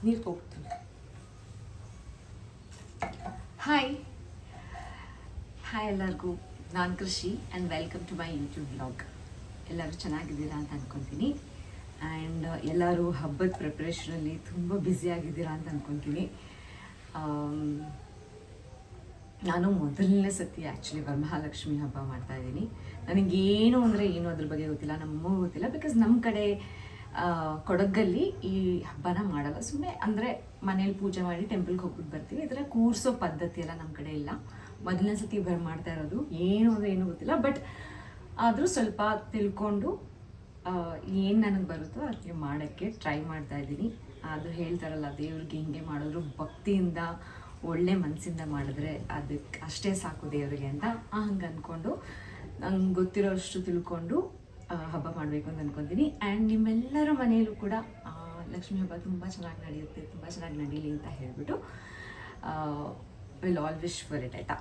ನೀರು ಹೋಗ್ತೀನಿ. ಹಾಯ್ ಎಲ್ಲರಿಗೂ, ನಾನು Krishi and welcome to my YouTube vlog. ಎಲ್ಲರೂ ಚೆನ್ನಾಗಿದ್ದೀರಾ ಅಂತ ಅಂದ್ಕೊತೀನಿ. ಆ್ಯಂಡ್ ಎಲ್ಲರೂ ಹಬ್ಬದ ಪ್ರಿಪ್ರೇಷನಲ್ಲಿ ತುಂಬ ಬ್ಯುಸಿಯಾಗಿದ್ದೀರಾ ಅಂತ ಅಂದ್ಕೊತೀನಿ. ನಾನು ಮೊದಲನೇ ಸತಿ ಆ್ಯಕ್ಚುಲಿ ವರಮಹಾಲಕ್ಷ್ಮಿ ಹಬ್ಬ ಮಾಡ್ತಾಯಿದ್ದೀನಿ. ನನಗೇನು ಅಂದರೆ ಏನು ಅದ್ರ ಬಗ್ಗೆ ಗೊತ್ತಿಲ್ಲ, ನಮ್ಮಗೂ ಗೊತ್ತಿಲ್ಲ. ಬಿಕಾಸ್ ನಮ್ಮ ಕಡೆ ಕೊಡಗಲ್ಲಿ ಈ ಹಬ್ಬನ ಮಾಡಲ್ಲ. ಸುಮ್ಮನೆ ಅಂದರೆ ಮನೇಲಿ ಪೂಜೆ ಮಾಡಿ ಟೆಂಪಲ್ಗೆ ಹೋಗ್ಬಿಟ್ಟು ಬರ್ತೀವಿ. ಈ ಥರ ಕೂರಿಸೋ ಪದ್ಧತಿ ಎಲ್ಲ ನಮ್ಮ ಕಡೆ ಇಲ್ಲ. ಮೊದಲನೇ ಸತಿ ಮಾಡ್ತಾ ಇರೋದು, ಏನು ಅಂದರೆ ಏನೂ ಗೊತ್ತಿಲ್ಲ. ಬಟ್ ಆದರೂ ಸ್ವಲ್ಪ ತಿಳ್ಕೊಂಡು ಏನು ನನಗೆ ಬರುತ್ತೋ ಅದಕ್ಕೆ ಮಾಡೋಕ್ಕೆ ಟ್ರೈ ಮಾಡ್ತಾಯಿದ್ದೀನಿ. ಅದು ಹೇಳ್ತಾರಲ್ಲ, ದೇವ್ರಿಗೆ ಹಿಂಗೆ ಮಾಡಿದ್ರು ಭಕ್ತಿಯಿಂದ ಒಳ್ಳೆ ಮನಸ್ಸಿಂದ ಮಾಡಿದ್ರೆ ಅದಕ್ಕೆ ಅಷ್ಟೇ ಸಾಕು ದೇವರಿಗೆ ಅಂತ ಹಂಗೆ ಅಂದ್ಕೊಂಡು ನಂಗೆ ಗೊತ್ತಿರೋಷ್ಟು ತಿಳ್ಕೊಂಡು ಹಬ್ಬ ಮಾಡಬೇಕು ಅಂತ ಅಂದ್ಕೊತೀನಿ. ಆ್ಯಂಡ್ ನಿಮ್ಮೆಲ್ಲರ ಮನೆಯಲ್ಲೂ ಕೂಡ ಲಕ್ಷ್ಮೀ ಹಬ್ಬ ತುಂಬ ಚೆನ್ನಾಗಿ ನಡೆಯುತ್ತೆ, ತುಂಬ ಚೆನ್ನಾಗಿ ನಡೀಲಿ ಅಂತ ಹೇಳಿಬಿಟ್ಟು will all wish for it, ಆಯಿತಾ?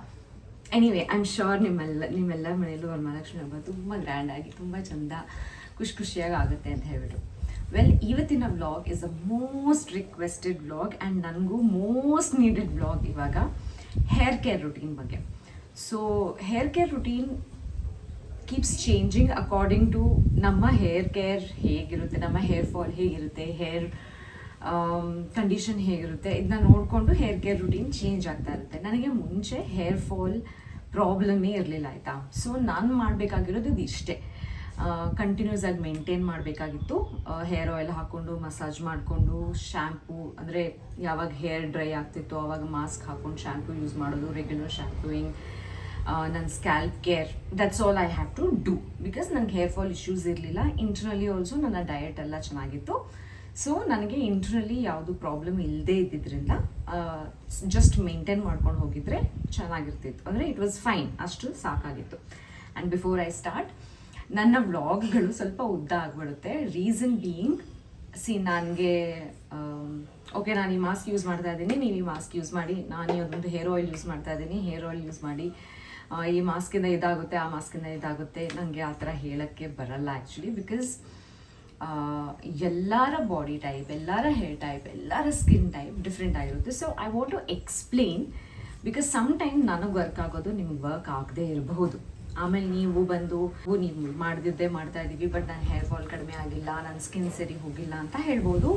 ಎನಿವೇ, ಐ ಆಮ್ ಶ್ಯೂರ್ ನಿಮ್ಮೆಲ್ಲರ ಮನೆಯಲ್ಲೂ ವರಮಹಾಲಕ್ಷ್ಮಿ ಹಬ್ಬ ತುಂಬ ಗ್ರ್ಯಾಂಡಾಗಿ, ತುಂಬ ಚೆಂದ, ಖುಷಿಯಾಗಿ ಆಗುತ್ತೆ ಅಂತ ಹೇಳ್ಬಿಟ್ಟು. ಇವತ್ತಿನ vlog is a most requested vlog and ನನಗೂ ಮೋಸ್ಟ್ ನೀಡೆಡ್ ವ್ಲಾಗ್ ಇವಾಗ ಹೇರ್ ಕೇರ್ ರುಟೀನ್ ಬಗ್ಗೆ. So hair care routine keeps changing according to ನಮ್ಮ ಹೇರ್ ಕೇರ್ ಹೇಗಿರುತ್ತೆ, ನಮ್ಮ ಹೇರ್ ಫಾಲ್ ಹೇಗಿರುತ್ತೆ, ಹೇರ್ ಕಂಡೀಷನ್ ಹೇಗಿರುತ್ತೆ, ಇದನ್ನ ನೋಡಿಕೊಂಡು ಹೇರ್ ಕೇರ್ ರುಟೀನ್ ಚೇಂಜ್ ಆಗ್ತಾ ಇರುತ್ತೆ. ನನಗೆ ಮುಂಚೆ ಹೇರ್ ಫಾಲ್ ಪ್ರಾಬ್ಲಮ್ಮೇ ಇರಲಿಲ್ಲ, ಆಯಿತಾ? ಸೊ ನಾನು ಮಾಡಬೇಕಾಗಿರೋದು ಇದು ಇಷ್ಟೇ. ಕಂಟಿನ್ಯೂಸ್ ಆಗಿ ಮೇಂಟೈನ್ ಮಾಡಬೇಕಾಗಿತ್ತು. ಹೇರ್ ಆಯಿಲ್ ಹಾಕ್ಕೊಂಡು ಮಸಾಜ್ ಮಾಡಿಕೊಂಡು, ಶ್ಯಾಂಪೂ ಅಂದರೆ ಯಾವಾಗ ಹೇರ್ ಡ್ರೈ ಆಗ್ತಿತ್ತು ಆವಾಗ ಮಾಸ್ಕ್ ಹಾಕ್ಕೊಂಡು ಶ್ಯಾಂಪೂ ಯೂಸ್ ಮಾಡೋದು, ರೆಗ್ಯುಲರ್ ಶ್ಯಾಂಪೂಯಿಂಗ್, ನನ್ನ scalp care, that's all I have to do. Because ನನಗೆ ಹೇರ್ ಫಾಲ್ ಇಶ್ಯೂಸ್ ಇರಲಿಲ್ಲ. ಇಂಟರ್ನಲಿ ಆಲ್ಸೋ ನನ್ನ ಡಯಟ್ ಎಲ್ಲ ಚೆನ್ನಾಗಿತ್ತು. ಸೊ ನನಗೆ ಇಂಟರ್ನಲಿ ಯಾವುದು ಪ್ರಾಬ್ಲಮ್ ಇಲ್ಲದೇ ಇದ್ದಿದ್ದರಿಂದ ಜಸ್ಟ್ ಮೇಂಟೈನ್ ಮಾಡ್ಕೊಂಡು ಹೋಗಿದ್ರೆ ಚೆನ್ನಾಗಿರ್ತಿತ್ತು. ಅಂದರೆ ಇಟ್ ವಾಸ್ ಫೈನ್, ಅಷ್ಟು ಸಾಕಾಗಿತ್ತು. ಆ್ಯಂಡ್ ಬಿಫೋರ್ ಐ ಸ್ಟಾರ್ಟ್, ನನ್ನ ವ್ಲಾಗ್ಗಳು ಸ್ವಲ್ಪ ಉದ್ದ ಆಗಿಬಿಡುತ್ತೆ. ರೀಸನ್ ಬೀಯಿಂಗ್, ನನಗೆ ಓಕೆ, ನಾನು ಈ ಮಾಸ್ಕ್ ಯೂಸ್ ಮಾಡ್ತಾ ಇದ್ದೀನಿ, ನೀವು ಈ ಮಾಸ್ಕ್ ಯೂಸ್ ಮಾಡಿ, ನಾನು ಅದೊಂದು ಹೇರ್ ಆಯಿಲ್ ಯೂಸ್ ಮಾಡ್ತಾ ಇದ್ದೀನಿ, ಹೇರ್ ಆಯಿಲ್ ಯೂಸ್ ಮಾಡಿ, ಈ ಮಾಸ್ಕಿಂದ ಇದಾಗುತ್ತೆ, ಆ ಮಾಸ್ಕಿಂದ ಇದಾಗುತ್ತೆ, ನನಗೆ ಆ ಥರ ಹೇಳೋಕ್ಕೆ ಬರಲ್ಲ ಆ್ಯಕ್ಚುಲಿ. ಬಿಕಾಸ್ ಎಲ್ಲರ ಬಾಡಿ ಟೈಪ್, ಎಲ್ಲರ ಹೇರ್ ಟೈಪ್, ಎಲ್ಲರ ಸ್ಕಿನ್ ಟೈಪ್ ಡಿಫ್ರೆಂಟ್ ಆಗಿರುತ್ತೆ. So I want to explain, because some time ನನಗೆ ವರ್ಕ್ ಆಗೋದು ನಿಮ್ಗೆ ವರ್ಕ್ ಆಗದೆ ಇರಬಹುದು. ಆಮೇಲೆ ನೀವು ಬಂದು ನೀವು ಮಾಡ್ದಿದ್ದೇ ಮಾಡ್ತಾ ಇದ್ದೀವಿ, ಬಟ್ ನನ್ನ ಹೇರ್ ಫಾಲ್ ಕಡಿಮೆ ಆಗಿಲ್ಲ, ನನ್ನ ಸ್ಕಿನ್ ಸರಿ ಹೋಗಿಲ್ಲ ಅಂತ ಹೇಳ್ಬೋದು.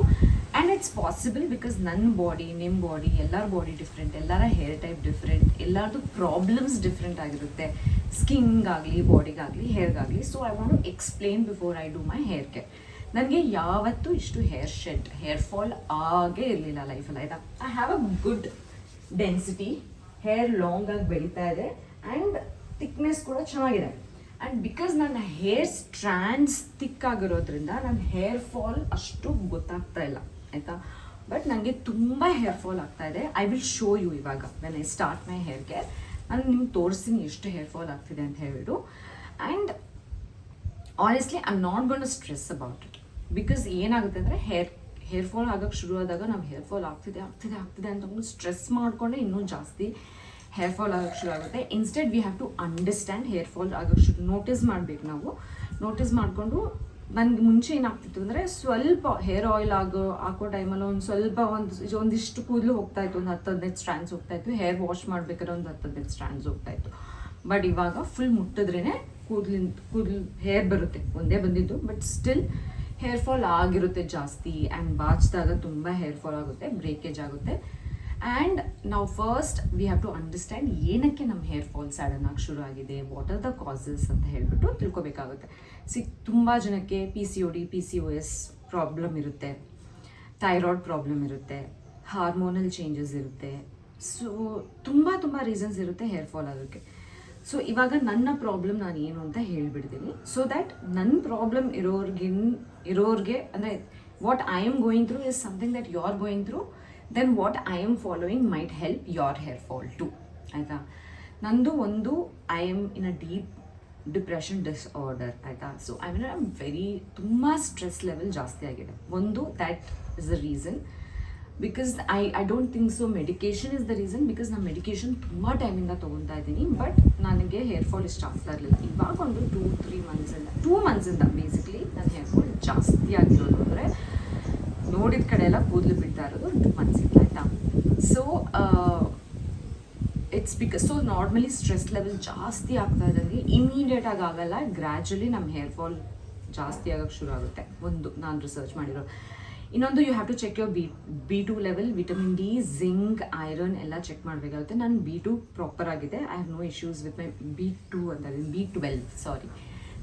ಆ್ಯಂಡ್ ಇಟ್ಸ್ ಪಾಸಿಬಲ್, ಬಿಕಾಸ್ ನನ್ನ ಬಾಡಿ, ನಿಮ್ಮ ಬಾಡಿ, ಎಲ್ಲರ ಬಾಡಿ ಡಿಫ್ರೆಂಟ್, ಎಲ್ಲರ ಹೇರ್ ಟೈಪ್ ಡಿಫ್ರೆಂಟ್, ಎಲ್ಲರದ್ದು ಪ್ರಾಬ್ಲಮ್ಸ್ ಡಿಫ್ರೆಂಟ್ ಆಗಿರುತ್ತೆ, ಸ್ಕಿನ್ಗಾಗಲಿ, ಬಾಡಿಗಾಗಲಿ, ಹೇರ್ಗಾಗಲಿ. So I want to explain before I do my hair care. ನನಗೆ ಯಾವತ್ತೂ ಇಷ್ಟು ಹೇರ್ ಫಾಲ್ ಆಗೇ ಇರಲಿಲ್ಲ ಲೈಫಲ್ಲಿ, ಆಯಿತಾ? I have a good density, hair long ಆಗಿ ಬೆಳೀತಾ ಇದೆ ಆ್ಯಂಡ್ ಥಿಕ್ನೆಸ್ ಕೂಡ ಚೆನ್ನಾಗಿದೆ. ಆ್ಯಂಡ್ ಬಿಕಾಸ್ ನನ್ನ ಹೇರ್ ಸ್ಟ್ರ್ಯಾಂಡ್ಸ್ ಥಿಕ್ ಆಗಿರೋದ್ರಿಂದ ನನ್ನ ಹೇರ್ ಫಾಲ್ ಅಷ್ಟು ಗೊತ್ತಾಗ್ತಾ ಇಲ್ಲ, ಆಯಿತಾ? ಬಟ್ ನನಗೆ ತುಂಬ ಹೇರ್ ಫಾಲ್ ಆಗ್ತಾ ಇದೆ. ಐ ವಿಲ್ ಶೋ ಯು ಇವಾಗ when I start my hair care. ನಾನು ನಿಮ್ಗೆ ತೋರಿಸ್ತೀನಿ ಎಷ್ಟು ಹೇರ್ ಫಾಲ್ ಆಗ್ತಿದೆ ಅಂತ ಹೇಳ್ಬಿಟ್ಟು. And honestly I am not gonna to stress about it. Because ಏನಾಗುತ್ತೆ ಅಂದರೆ ಹೇರ್ ಫಾಲ್ ಆಗೋಕ್ಕೆ ಶುರು ಆದಾಗ ನಾವು ಹೇರ್ ಫಾಲ್ ಆಗ್ತಿದೆ ಅಂತ ಸ್ಟ್ರೆಸ್ ಮಾಡಿಕೊಂಡೆ ಇನ್ನೂ ಜಾಸ್ತಿ ಹೇರ್ ಫಾಲ್ ಆಗೋಕ್ಕೆ ಶುರು ಆಗುತ್ತೆ. Instead we have to understand hair fall ಆಗೋಕ್ಕೆ ನೋಟಿಸ್ ಮಾಡಬೇಕು. ನಾವು ನೋಟಿಸ್ ಮಾಡಿಕೊಂಡು, ನನಗೆ ಮುಂಚೆ ಏನಾಗ್ತಿತ್ತು ಅಂದರೆ ಸ್ವಲ್ಪ ಹೇರ್ ಆಯಿಲ್ ಹಾಕೋ ಟೈಮಲ್ಲಿ ಒಂದಿಷ್ಟು ಕೂದಲು ಹೋಗ್ತಾಯಿತ್ತು, ಒಂದು 10-15 ಸ್ಟ್ರ್ಯಾಂಡ್ಸ್ ಹೋಗ್ತಾಯಿತ್ತು. ಹೇರ್ ವಾಶ್ ಮಾಡಬೇಕಾದ್ರೆ ಒಂದು 10-15 ಸ್ಟ್ರ್ಯಾಂಡ್ಸ್ ಹೋಗ್ತಾಯಿತ್ತು. ಬಟ್ ಇವಾಗ ಫುಲ್ ಮುಟ್ಟಿದ್ರೇ ಕೂದಲು ಹೇರ್ ಬರುತ್ತೆ, ಒಂದೇ ಬಂದಿದ್ದು, ಬಟ್ ಸ್ಟಿಲ್ ಹೇರ್ ಫಾಲ್ ಆಗಿರುತ್ತೆ ಜಾಸ್ತಿ. ಆ್ಯಂಡ್ ಬಾಚಿದಾಗ ತುಂಬ ಹೇರ್ ಫಾಲ್ ಆಗುತ್ತೆ, ಬ್ರೇಕೇಜ್ ಆಗುತ್ತೆ. ಆ್ಯಂಡ್ ನಾವು first we have to understand ಏನಕ್ಕೆ ನಮ್ಮ ಹೇರ್ ಫಾಲ್ ಸಡನ್ ಆಗಿ ಶುರು ಆಗಿದೆ, ವಾಟ್ ಆರ್ ದ ಕಾಸಸ್ ಅಂತ ಹೇಳ್ಬಿಟ್ಟು ತಿಳ್ಕೊಬೇಕಾಗುತ್ತೆ. ತುಂಬ ಜನಕ್ಕೆ PCOD, PCOS ಪ್ರಾಬ್ಲಮ್ ಇರುತ್ತೆ, ಥೈರಾಯ್ಡ್ ಪ್ರಾಬ್ಲಮ್ ಇರುತ್ತೆ, ಹಾರ್ಮೋನಲ್ ಚೇಂಜಸ್ ಇರುತ್ತೆ. ಸೊ ತುಂಬ ರೀಸನ್ಸ್ ಇರುತ್ತೆ ಹೇರ್ ಫಾಲ್ ಆಗೋಕ್ಕೆ. ಸೊ ಇವಾಗ ನನ್ನ ಪ್ರಾಬ್ಲಮ್ ನಾನು ಏನು ಅಂತ ಹೇಳಿಬಿಡ್ತೀನಿ, ಸೊ ದ್ಯಾಟ್ ನನ್ನ ಪ್ರಾಬ್ಲಮ್ ಇರೋರಿಗೆ ಅಂದರೆ what I am going through is something that you are going through, then what I am following might help your hair fall too, ಆಯಿತಾ? ನಂದು ಒಂದು, I am in a deep depression disorder, ಆಯಿತಾ? So I ಮೀನ್ ತುಂಬ stress level ಜಾಸ್ತಿ ಆಗಿದೆ. ಒಂದು that is the reason. Because I don't think so medication is the reason. Because ನಾನು medication ತುಂಬ ಟೈಮಿಂದ ತೊಗೊತಾ ಇದ್ದೀನಿ, ಬಟ್ ನನಗೆ ಹೇರ್ ಫಾಲ್ ಇಷ್ಟ ಆಗ್ತಾ ಇರಲಿಲ್ಲ. ಇವಾಗ ಒಂದು 2 ಮಂತ್ಸಿಂದ ಬೇಸಿಕ್ಲಿ ನನ್ನ ಹೇರ್ ಫಾಲ್ ಜಾಸ್ತಿ ಆಗಿರೋದು. ಅಂದರೆ ನೋಡಿದ ಕಡೆ ಎಲ್ಲ ಕೂದಲು ಬಿಡ್ತಾ ಇರೋದು 2 months ಇಲ್ಲ ಆಯಿತಾ. So it's because so normally stress level ಜಾಸ್ತಿ ಆಗ್ತಾ ಇದ್ದಂಗೆ ಇಮಿಡಿಯೇಟಾಗಿ ಆಗಲ್ಲ, ಗ್ರ್ಯಾಜುಲಿ ನಮ್ಮ ಹೇರ್ ಫಾಲ್ ಜಾಸ್ತಿ ಆಗೋಕ್ಕೆ ಶುರು ಆಗುತ್ತೆ. ಒಂದು ನಾನು ರಿಸರ್ಚ್ ಮಾಡಿರೋ. ಇನ್ನೊಂದು you have to check your B2 level, vitamin D, zinc, iron ಎಲ್ಲ ಚೆಕ್ ಮಾಡಬೇಕಾಗುತ್ತೆ. ನಾನು B2 ಪ್ರಾಪರ್ ಆಗಿದೆ. I have no issues with my B2 ಅಂತ B12 ಸಾರಿ,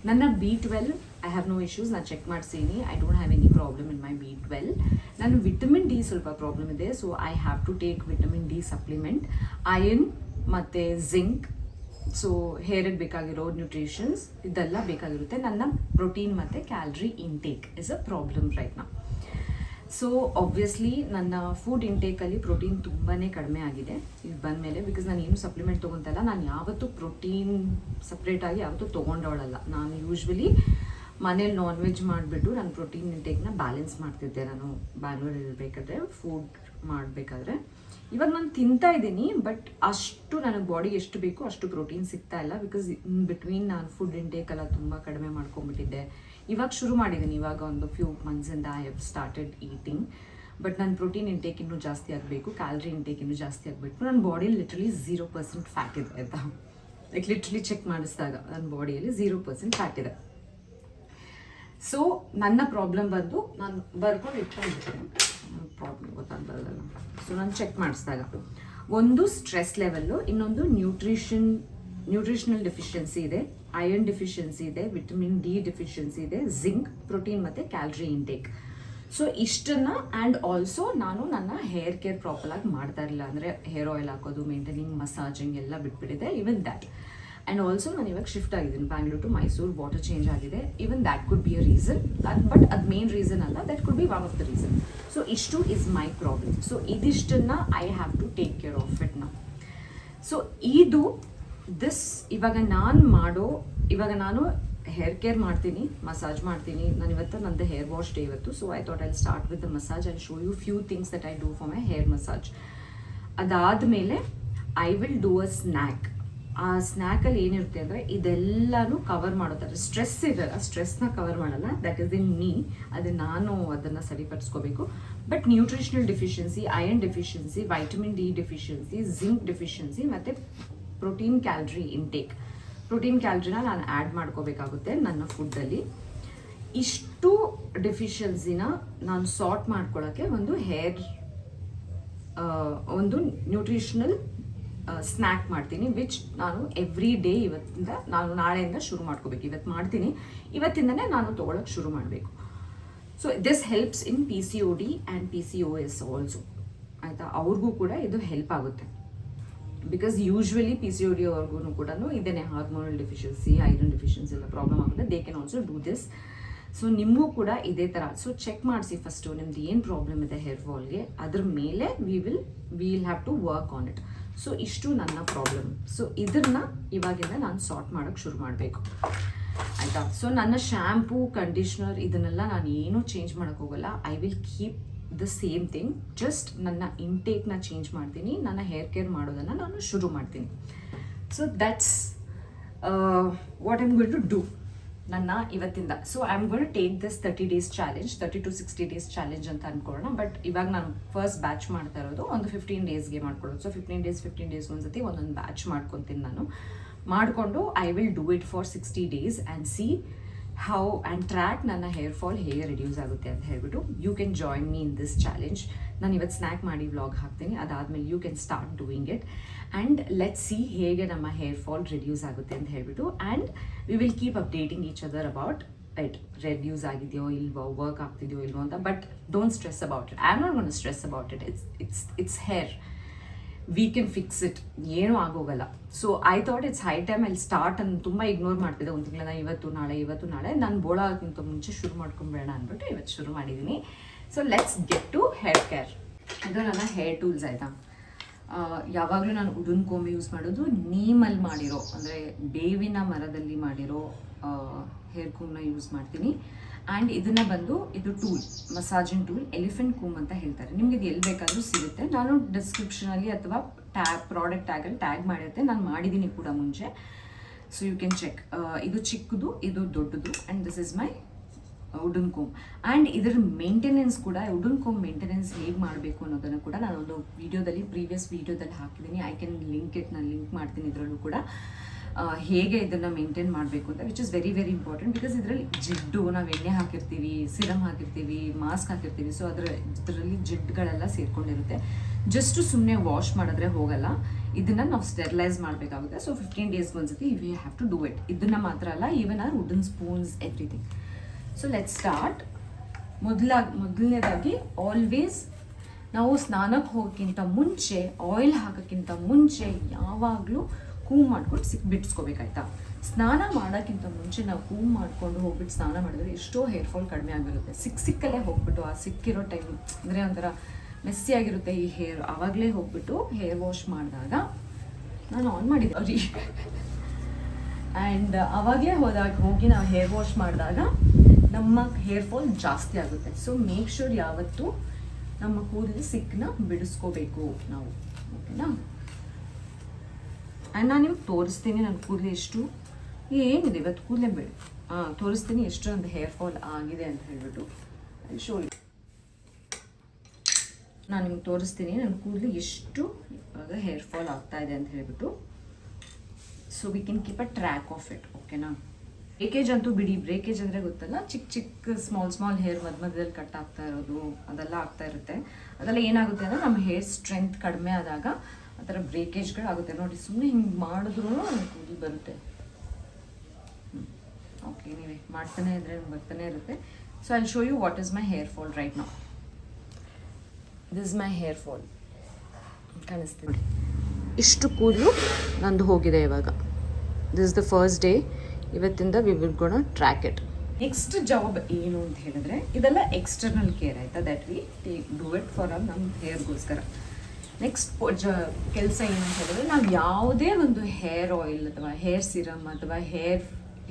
ನನ್ನ B12 I have no issues. ನಾನು ಚೆಕ್ ಮಾಡಿಸೀನಿ, I don't have any problem in my B12. ನಾನು vitamin D ಸ್ವಲ್ಪ ಪ್ರಾಬ್ಲಮ್ ಇದೆ, so I have to take vitamin D supplement, iron ಮತ್ತು zinc. So ಹೇರಿಗೆ ಬೇಕಾಗಿರೋ ನ್ಯೂಟ್ರಿಷನ್ಸ್ ಇದೆಲ್ಲ ಬೇಕಾಗಿರುತ್ತೆ. ನನ್ನ ಪ್ರೋಟೀನ್ ಮತ್ತು calorie intake is a problem right ನಾ. ಸೊ ಆಬ್ವಿಯಸ್ಲಿ ನನ್ನ ಫುಡ್ ಇಂಟೇಕಲ್ಲಿ ಪ್ರೋಟೀನ್ ತುಂಬಾ ಕಡಿಮೆ ಆಗಿದೆ ಇಲ್ಲಿ ಬಂದಮೇಲೆ, ಬಿಕಾಸ್ ನಾನು ಏನು ಸಪ್ಲಿಮೆಂಟ್ ತೊಗೊತಲ್ಲ. ನಾನು ಯಾವತ್ತೂ ಪ್ರೋಟೀನ್ ಸಪ್ರೇಟಾಗಿ ಯಾವತ್ತೂ ತೊಗೊಂಡವಳಲ್ಲ. ನಾನು ಯೂಶ್ವಲಿ ಮನೇಲಿ ನಾನ್ ವೆಜ್ ಮಾಡಿಬಿಟ್ಟು ನಾನು ಪ್ರೋಟೀನ್ ಇಂಟೇಕ್ನ ಬ್ಯಾಲೆನ್ಸ್ ಮಾಡ್ತಿದ್ದೆ. ನಾನು ಬ್ಯಾಂಗ್ಳೂರಲ್ಲಿ ಇರಬೇಕಾದ್ರೆ ಫುಡ್ ಮಾಡಬೇಕಾದ್ರೆ. ಇವಾಗ ನಾನು ತಿಂತಾ ಇದ್ದೀನಿ, ಬಟ್ ಅಷ್ಟು ನನಗೆ ಬಾಡಿಗೆ ಎಷ್ಟು ಬೇಕೋ ಅಷ್ಟು ಪ್ರೋಟೀನ್ ಸಿಗ್ತಾ ಇಲ್ಲ, ಬಿಕಾಸ್ ಇನ್ ಬಿಟ್ವೀನ್ ನಾನು ಫುಡ್ ಇಂಟೇಕೆಲ್ಲ ತುಂಬ ಕಡಿಮೆ ಮಾಡ್ಕೊಂಡ್ಬಿಟ್ಟಿದ್ದೆ. ಇವಾಗ ಶುರು ಮಾಡಿದ್ದೀನಿ, ಇವಾಗ ಒಂದು ಫ್ಯೂ ಮಂತ್ಸಿಂದ I have started eating. But ನನ್ನ ಪ್ರೋಟೀನ್ ಇಂಟೇಕ್ ಇನ್ನೂ ಜಾಸ್ತಿ ಆಗಬೇಕು, ಕ್ಯಾಲ್ರಿ ಇಂಟೇಕ್ ಇನ್ನೂ ಜಾಸ್ತಿ ಆಗಬೇಕು. ನನ್ನ ಬಾಡಿಯಲ್ಲಿ ಲಿಟ್ರಲಿ 0% ಫ್ಯಾಟ್ ಇದೆ ಆಯಿತಾ. ಲೈಕ್ ಲಿಟ್ರಲಿ ಚೆಕ್ ಮಾಡಿಸಿದಾಗ ನನ್ನ ಬಾಡಿಯಲ್ಲಿ 0% ಫ್ಯಾಟ್ ಇದೆ. ಸೊ ನನ್ನ ಪ್ರಾಬ್ಲಮ್ ಬಂದು ನಾನು ಬರ್ಕೊಂಡು ಇಟ್ಕೊಂಡಿದ್ದೀನಿ, ಪ್ರಾಬ್ಲಮ್ ಗೊತ್ತಾಗ್ಬಾರ್ದಲ್ಲ. ಸೊ ನಾನು ಚೆಕ್ ಮಾಡಿಸಿದಾಗ ಒಂದು ಸ್ಟ್ರೆಸ್ ಲೆವೆಲ್ಲು, ಇನ್ನೊಂದು ನ್ಯೂಟ್ರಿಷನಲ್ ಡೆಫಿಷಿಯನ್ಸಿ ಇದೆ, ಐರನ್ ಡೆಫಿಷಿಯನ್ಸಿ ಇದೆ, ವಿಟಮಿನ್ ಡಿ ಡೆಫಿಷಿಯನ್ಸಿ ಇದೆ, ಜಿಂಕ್, ಪ್ರೋಟೀನ್ ಮತ್ತು ಕ್ಯಾಲ್ರಿ ಇಂಟೇಕ್. ಸೊ ಇಷ್ಟನ್ನು ಆ್ಯಂಡ್ ಆಲ್ಸೋ ನಾನು ನನ್ನ ಹೇರ್ ಕೇರ್ ಪ್ರಾಪರಾಗಿ ಮಾಡ್ತಾ ಇರಲಿಲ್ಲ. ಅಂದರೆ ಹೇರ್ ಆಯಿಲ್ ಹಾಕೋದು, ಮೇಂಟೈನಿಂಗ್, ಮಸಾಜಿಂಗ್ ಎಲ್ಲ ಬಿಟ್ಬಿಟ್ಟಿದೆ. ಈವನ್ ದ್ಯಾಟ್ ಆ್ಯಂಡ್ ಆಲ್ಸೋ ನಾನು ಇವಾಗ ಶಿಫ್ಟ್ ಆಗಿದ್ದೀನಿ Bangalore to Mysuru, water change ಆಗಿದೆ. Even that could be a reason, but ಅದು ಮೇನ್ ರೀಸನ್ ಅಲ್ಲ, that could be one of the reason. So ಇಷ್ಟು ಇಸ್ ಮೈ ಪ್ರಾಬ್ಲಮ್. ಸೊ ಇದಿಷ್ಟನ್ನು I have to take care of it now. So ಇದು ಇವಾಗ ನಾನು hair care ಮಾಡ್ತೀನಿ, massage ಮಾಡ್ತೀನಿ. ನಾನು ಇವತ್ತು ನಂದು ಹೇರ್ ವಾಶ್ ಡೇ ಇವತ್ತು. So I thought I start with the massage. I show you few things that I do for my hair massage. ಅದಾದಮೇಲೆ I will do a snack. ಆ ಸ್ನ್ಯಾಕಲ್ಲಿ ಏನಿರುತ್ತೆ ಅಂದರೆ ಇದೆಲ್ಲನೂ ಕವರ್ ಮಾಡೋ ಥರ. ಸ್ಟ್ರೆಸ್ ಇದೆಲ್ಲ, ಸ್ಟ್ರೆಸ್ನ ಕವರ್ ಮಾಡಲ್ಲ, ದಟ್ ಈಸ್ ಇನ್ ಮೀ. ನಾನು ಅದನ್ನು ಸರಿಪಡಿಸ್ಕೋಬೇಕು. But nutritional deficiency, iron deficiency, vitamin D deficiency, zinc deficiency ಮತ್ತು ಪ್ರೋಟೀನ್ ಕ್ಯಾಲ್ರಿ ಇಂಟೇಕ್. ಪ್ರೋಟೀನ್ ಕ್ಯಾಲ್ರಿನ ನಾನು ಆ್ಯಡ್ ಮಾಡ್ಕೋಬೇಕಾಗುತ್ತೆ ನನ್ನ ಫುಡ್ಡಲ್ಲಿ. ಇಷ್ಟು ಡೆಫಿಷಿಯನ್ಸಿನ ನಾನು ಸಾರ್ಟ್ ಮಾಡ್ಕೊಳ್ಳೋಕ್ಕೆ ಒಂದು ನ್ಯೂಟ್ರಿಷನಲ್ ಸ್ನ್ಯಾಕ್ ಮಾಡ್ತೀನಿ, ವಿಚ್ ನಾನು ಎವ್ರಿ ಡೇ ನಾನು ನಾಳೆಯಿಂದ ಶುರು ಮಾಡ್ಕೋಬೇಕು. ಇವತ್ತು ಮಾಡ್ತೀನಿ, ಇವತ್ತಿಂದನೇ ನಾನು ತೊಗೊಳಕ್ಕೆ ಶುರು ಮಾಡಬೇಕು. So this helps in PCOD and PCOS also ಆಯಿತಾ. ಅವ್ರಿಗೂ ಕೂಡ ಇದು ಹೆಲ್ಪ್ ಆಗುತ್ತೆ. ಬಿಕಾಸ್ ಯೂಶ್ವಲಿ PCOD ಅವ್ರಿಗೂ ಕೂಡ ಇದೇನೆ ಹಾರ್ಮೋನಲ್ ಡೆಫಿಷಿಯನ್ಸಿ, ಐರನ್ ಡೆಫಿಷಿಯನ್ಸಿ ಎಲ್ಲ ಪ್ರಾಬ್ಲಮ್ ಆಗುತ್ತೆ. They can also do this. So ನಿಮಗೂ ಕೂಡ ಇದೇ ಥರ. ಸೊ ಚೆಕ್ ಮಾಡಿಸಿ ಫಸ್ಟು ನಿಮ್ದು ಏನು ಪ್ರಾಬ್ಲಮ್ ಇದೆ ಹೇರ್ ಫಾಲ್ಗೆ, ಅದ್ರ ಮೇಲೆ we will have to work on it. So ಇಷ್ಟು ನನ್ನ ಪ್ರಾಬ್ಲಮ್. ಸೊ ಇದನ್ನು ಇವಾಗಿಂದ ನಾನು ಸಾರ್ಟ್ ಮಾಡೋಕ್ಕೆ ಶುರು ಮಾಡಬೇಕು ಆಯಿತಾ. ಸೊ ನನ್ನ ಶ್ಯಾಂಪೂ, ಕಂಡೀಷ್ನರ್ ಇದನ್ನೆಲ್ಲ ನಾನು ಏನೂ ಚೇಂಜ್ ಮಾಡೋಕ್ಕೆ ಹೋಗಲ್ಲ. I will keep the same thing. Just ನನ್ನ ಇಂಟೇಕ್ನ ಚೇಂಜ್ ಮಾಡ್ತೀನಿ, ನನ್ನ ಹೇರ್ ಕೇರ್ ಮಾಡೋದನ್ನು ನಾನು ಶುರು ಮಾಡ್ತೀನಿ. So that's what I am going to do ನನ್ನ ಇವತ್ತಿಂದ. So I am going to take this 30 days challenge, 30 to 60 days challenge ಅಂತ ಅಂದ್ಕೊಳ್ಳೋಣ. ಬಟ್ ಇವಾಗ ನಾನು ಫಸ್ಟ್ ಬ್ಯಾಚ್ ಮಾಡ್ತಾ ಇರೋದು ಒಂದು 15 daysಗೆ ಮಾಡ್ಕೊಳ್ಳೋದು. ಸೊ 15 days ಒಂದ್ಸತಿ ಒಂದೊಂದು ಬ್ಯಾಚ್ ಮಾಡ್ಕೊತೀನಿ ನಾನು. ಮಾಡಿಕೊಂಡು I will do it for 60 days and see how and track ನನ್ನ ಹೇರ್ ಫಾಲ್ ಹೇಗೆ ರಿಡ್ಯೂಸ್ ಆಗುತ್ತೆ ಅಂತ ಹೇಳ್ಬಿಟ್ಟು you can join me in this challenge. ನಾನು ಇವತ್ತು ಸ್ನ್ಯಾಕ್ ಮಾಡಿ ವ್ಲಾಗ್ ಹಾಕ್ತೀನಿ. ಅದಾದಮೇಲೆ you can start doing it and let see ಹೇಗೆ ನಮ್ಮ ಹೇರ್ ಫಾಲ್ ರಿಡ್ಯೂಸ್ ಆಗುತ್ತೆ ಅಂತ ಹೇಳ್ಬಿಟ್ಟು. And we will keep updating each other about it, reduce ಆಗಿದೆಯೋ ಇಲ್ವೋ, ವರ್ಕ್ ಆಗ್ತಿದೆಯೋ ಇಲ್ವೋ ಅಂತ. But don't stress about it. I am not gonna to stress about it. It's hair, we can fix it, ಏನೂ ಆಗೋಗಲ್ಲ. So I thought it's high time ಅಲ್ಲಿ start ಅಂತ ತುಂಬ ಇಗ್ನೋರ್ ಮಾಡ್ತಿದ್ದೆ ಒಂದು ತಿಂಗಳ. ಇವತ್ತು ನಾಳೆ ನಾನು ಬೋಳ ಆಗೋಕ್ಕಿಂತ ಮುಂಚೆ ಶುರು ಮಾಡ್ಕೊಂಬೇಡ ಅಂದ್ಬಿಟ್ಟು ಇವತ್ತು ಶುರು ಮಾಡಿದ್ದೀನಿ. So let's get to hair care. ಇದು ನನ್ನ ಹೇರ್ ಟೂಲ್ಸ್ ಆಯಿತಾ. ಯಾವಾಗಲೂ ನಾನು ಉದುನ್ ಕೋಂಬ್ ಯೂಸ್ ಮಾಡೋದು, ನೀಮಲ್ಲಿ ಮಾಡಿರೋ ಅಂದರೆ ಬೇವಿನ ಮರದಲ್ಲಿ ಮಾಡಿರೋ ಹೇರ್ ಕೂಮ್ನ ಯೂಸ್ ಮಾಡ್ತೀನಿ. ಆ್ಯಂಡ್ ಇದನ್ನು ಬಂದು ಇದು ಟೂಲ್, ಮಸಾಜಿಂಗ್ ಟೂಲ್, ಎಲಿಫೆಂಟ್ ಕೂಮ್ ಅಂತ ಹೇಳ್ತಾರೆ. ನಿಮ್ಗೆ ಇದು ಎಲ್ಲಿ ಬೇಕಾದರೂ ಸಿಗುತ್ತೆ. ನಾನು ಡಿಸ್ಕ್ರಿಪ್ಷನಲ್ಲಿ ಅಥವಾ ಪ್ರಾಡಕ್ಟ್ ಟ್ಯಾಗಲ್ಲಿ ಟ್ಯಾಗ್ ಮಾಡಿರುತ್ತೆ. ನಾನು ಮಾಡಿದ್ದೀನಿ ಕೂಡ ಮುಂಚೆ. So you can check. ಇದು ಚಿಕ್ಕದು, ಇದು ದೊಡ್ಡದು. And this is my wooden comb. And ಇದರ ಮೇಂಟೆನೆನ್ಸ್ ಕೂಡ ವುಡನ್ ಕೋಮ್ ಮೇಂಟೆನೆನ್ಸ್ ಹೇಗೆ ಮಾಡಬೇಕು ಅನ್ನೋದನ್ನು ಕೂಡ ನಾನೊಂದು ಪ್ರೀವಿಯಸ್ ವೀಡಿಯೋದಲ್ಲಿ ಹಾಕಿದ್ದೀನಿ. ಐ ಕ್ಯಾನ್ ನಾನು ಲಿಂಕ್ ಮಾಡ್ತೀನಿ ಇದರಲ್ಲೂ ಕೂಡ ಹೇಗೆ ಇದನ್ನು ಮೇಂಟೈನ್ ಮಾಡಬೇಕು ಅಂತ, which is very very important. Because ಇದರಲ್ಲಿ ಜಿಡ್ಡು, ನಾವು ಎಣ್ಣೆ ಹಾಕಿರ್ತೀವಿ, ಸಿರಮ್ ಹಾಕಿರ್ತೀವಿ, ಮಾಸ್ಕ್ ಹಾಕಿರ್ತೀವಿ, ಸೊ ಇದರಲ್ಲಿ ಜಿಡ್ಡುಗಳೆಲ್ಲ ಸೇರ್ಕೊಂಡಿರುತ್ತೆ. ಜಸ್ಟ್ ಸುಮ್ಮನೆ ವಾಶ್ ಮಾಡಿದ್ರೆ ಹೋಗಲ್ಲ, ಇದನ್ನು ನಾವು ಸ್ಟೆರಿಲೈಸ್ ಮಾಡಬೇಕಾಗುತ್ತೆ. ಸೊ 15 ಡೇಸ್ಗೆ ಒಂದ್ಸತಿ we have to do it. ಇದನ್ನು ಮಾತ್ರ ಅಲ್ಲ, even our wooden spoons, everything. So let start. ಮೊದಲನೇದಾಗಿ ಆಲ್ವೇಸ್ ನಾವು ಸ್ನಾನಕ್ಕೆ ಹೋಗೋಕ್ಕಿಂತ ಮುಂಚೆ, ಆಯಿಲ್ ಹಾಕೋಕ್ಕಿಂತ ಮುಂಚೆ ಯಾವಾಗಲೂ ಕೂಮ್ ಮಾಡ್ಕೊಂಡು ಬಿಡಿಸ್ಕೋಬೇಕಾಯ್ತಾ. ಸ್ನಾನ ಮಾಡೋಕ್ಕಿಂತ ಮುಂಚೆ ನಾವು ಕೂಮ್ ಮಾಡ್ಕೊಂಡು ಹೋಗ್ಬಿಟ್ಟು ಸ್ನಾನ ಮಾಡಿದ್ರೆ ಎಷ್ಟೋ ಹೇರ್ ಫಾಲ್ ಕಡಿಮೆ ಆಗಿರುತ್ತೆ. ಸಿಕ್ಕಲ್ಲೇ ಹೋಗ್ಬಿಟ್ಟು ಆ ಸಿಕ್ಕಿರೋ ಟೈಮ್ ಅಂದರೆ ಒಂಥರ ಮೆಸ್ಸಿ ಆಗಿರುತ್ತೆ ಈ ಹೇರ್, ಆವಾಗಲೇ ಹೋಗ್ಬಿಟ್ಟು ಹೇರ್ ವಾಶ್ ಮಾಡಿದಾಗ ನಾನು ಆನ್ ಮಾಡಿದ್ದೆ ಅವ್ರಿ ಆ್ಯಂಡ್ ಆವಾಗಲೇ ಹೋಗಿ ನಾವು ಹೇರ್ ವಾಶ್ ಮಾಡಿದಾಗ ನಮ್ಮ ಹೇರ್ ಫಾಲ್ ಜಾಸ್ತಿ ಆಗುತ್ತೆ. ಸೊ ಮೇಕ್ ಶೂರ್ ಯಾವತ್ತೂ ನಮ್ಮ ಕೂದಲು ಸಿಕ್ಕನ್ನ ಬಿಡಿಸ್ಕೋಬೇಕು ನಾವು, ಓಕೆನಾ. ಆ್ಯಂಡ್ ನಾನು ನಿಮ್ಗೆ ತೋರಿಸ್ತೀನಿ ನನ್ನ ಕೂದಲು ಎಷ್ಟು ಏನಿದೆ ಇವತ್ತು ಕೂದಲೇ ಬೇಡ ತೋರಿಸ್ತೀನಿ ಎಷ್ಟು ಒಂದು ಹೇರ್ ಫಾಲ್ ಆಗಿದೆ ಅಂತ ಹೇಳ್ಬಿಟ್ಟು ಶೋ. ನಾನು ನಿಮ್ಗೆ ತೋರಿಸ್ತೀನಿ ನನ್ನ ಕೂದಲು ಎಷ್ಟು ಇವಾಗ ಹೇರ್ ಫಾಲ್ ಆಗ್ತಾ ಇದೆ ಅಂತ ಹೇಳ್ಬಿಟ್ಟು. So we can keep a track of it, ಓಕೆನಾ. ಬ್ರೇಕೇಜ್ ಅಂತೂ ಬಿಡಿ, ಬ್ರೇಕೇಜ್ ಅಂದರೆ ಗೊತ್ತಲ್ಲ, ಚಿಕ್ಕ ಚಿಕ್ಕ ಸ್ಮಾಲ್ ಹೇರ್ ಮಧ್ಯದಲ್ಲಿ ಕಟ್ ಆಗ್ತಾ ಇರೋದು ಅದೆಲ್ಲ ಆಗ್ತಾ ಇರುತ್ತೆ. ಅದೆಲ್ಲ ಏನಾಗುತ್ತೆ ಅಂದರೆ ನಮ್ಮ ಹೇರ್ ಸ್ಟ್ರೆಂತ್ ಕಡಿಮೆ ಆದಾಗ ಆ ಥರ ಬ್ರೇಕೇಜ್ಗಳಾಗುತ್ತೆ. ನೋಡಿ, ಸುಮ್ಮನೆ ಹಿಂಗೆ ಮಾಡಿದ್ರೂ ನನಗೆ ಕೂದಲು ಬರುತ್ತೆ. ಓಕೆ, ನೀವೇ ಮಾಡ್ತಾನೆ ಇದ್ರೆ ಬರ್ತಾನೆ ಇರುತ್ತೆ. So I show you what is my hair fall right now. This my hair fall ಕಾಣಿಸ್ತೀನಿ. ಇಷ್ಟು ಕೂದಲು ನಂದು ಹೋಗಿದೆ ಇವಾಗ. This the first day. ಇವತ್ತಿಂದ we will gonna track it. Next job ಏನು ಅಂತ ಹೇಳಿದ್ರೆ, ಇದೆಲ್ಲ ಎಕ್ಸ್ಟರ್ನಲ್ ಕೇರ್ ಆಯಿತಾ, that we do it for ನಮ್ಮ ಹೇರ್ಗೋಸ್ಕರ. ನೆಕ್ಸ್ಟ್ ಕೆಲಸ ಏನು ಅಂತ ಹೇಳಿದ್ರೆ, ನಾವು ಯಾವುದೇ ಒಂದು ಹೇರ್ ಆಯಿಲ್ ಅಥವಾ ಹೇರ್ ಸಿರಮ್ ಅಥವಾ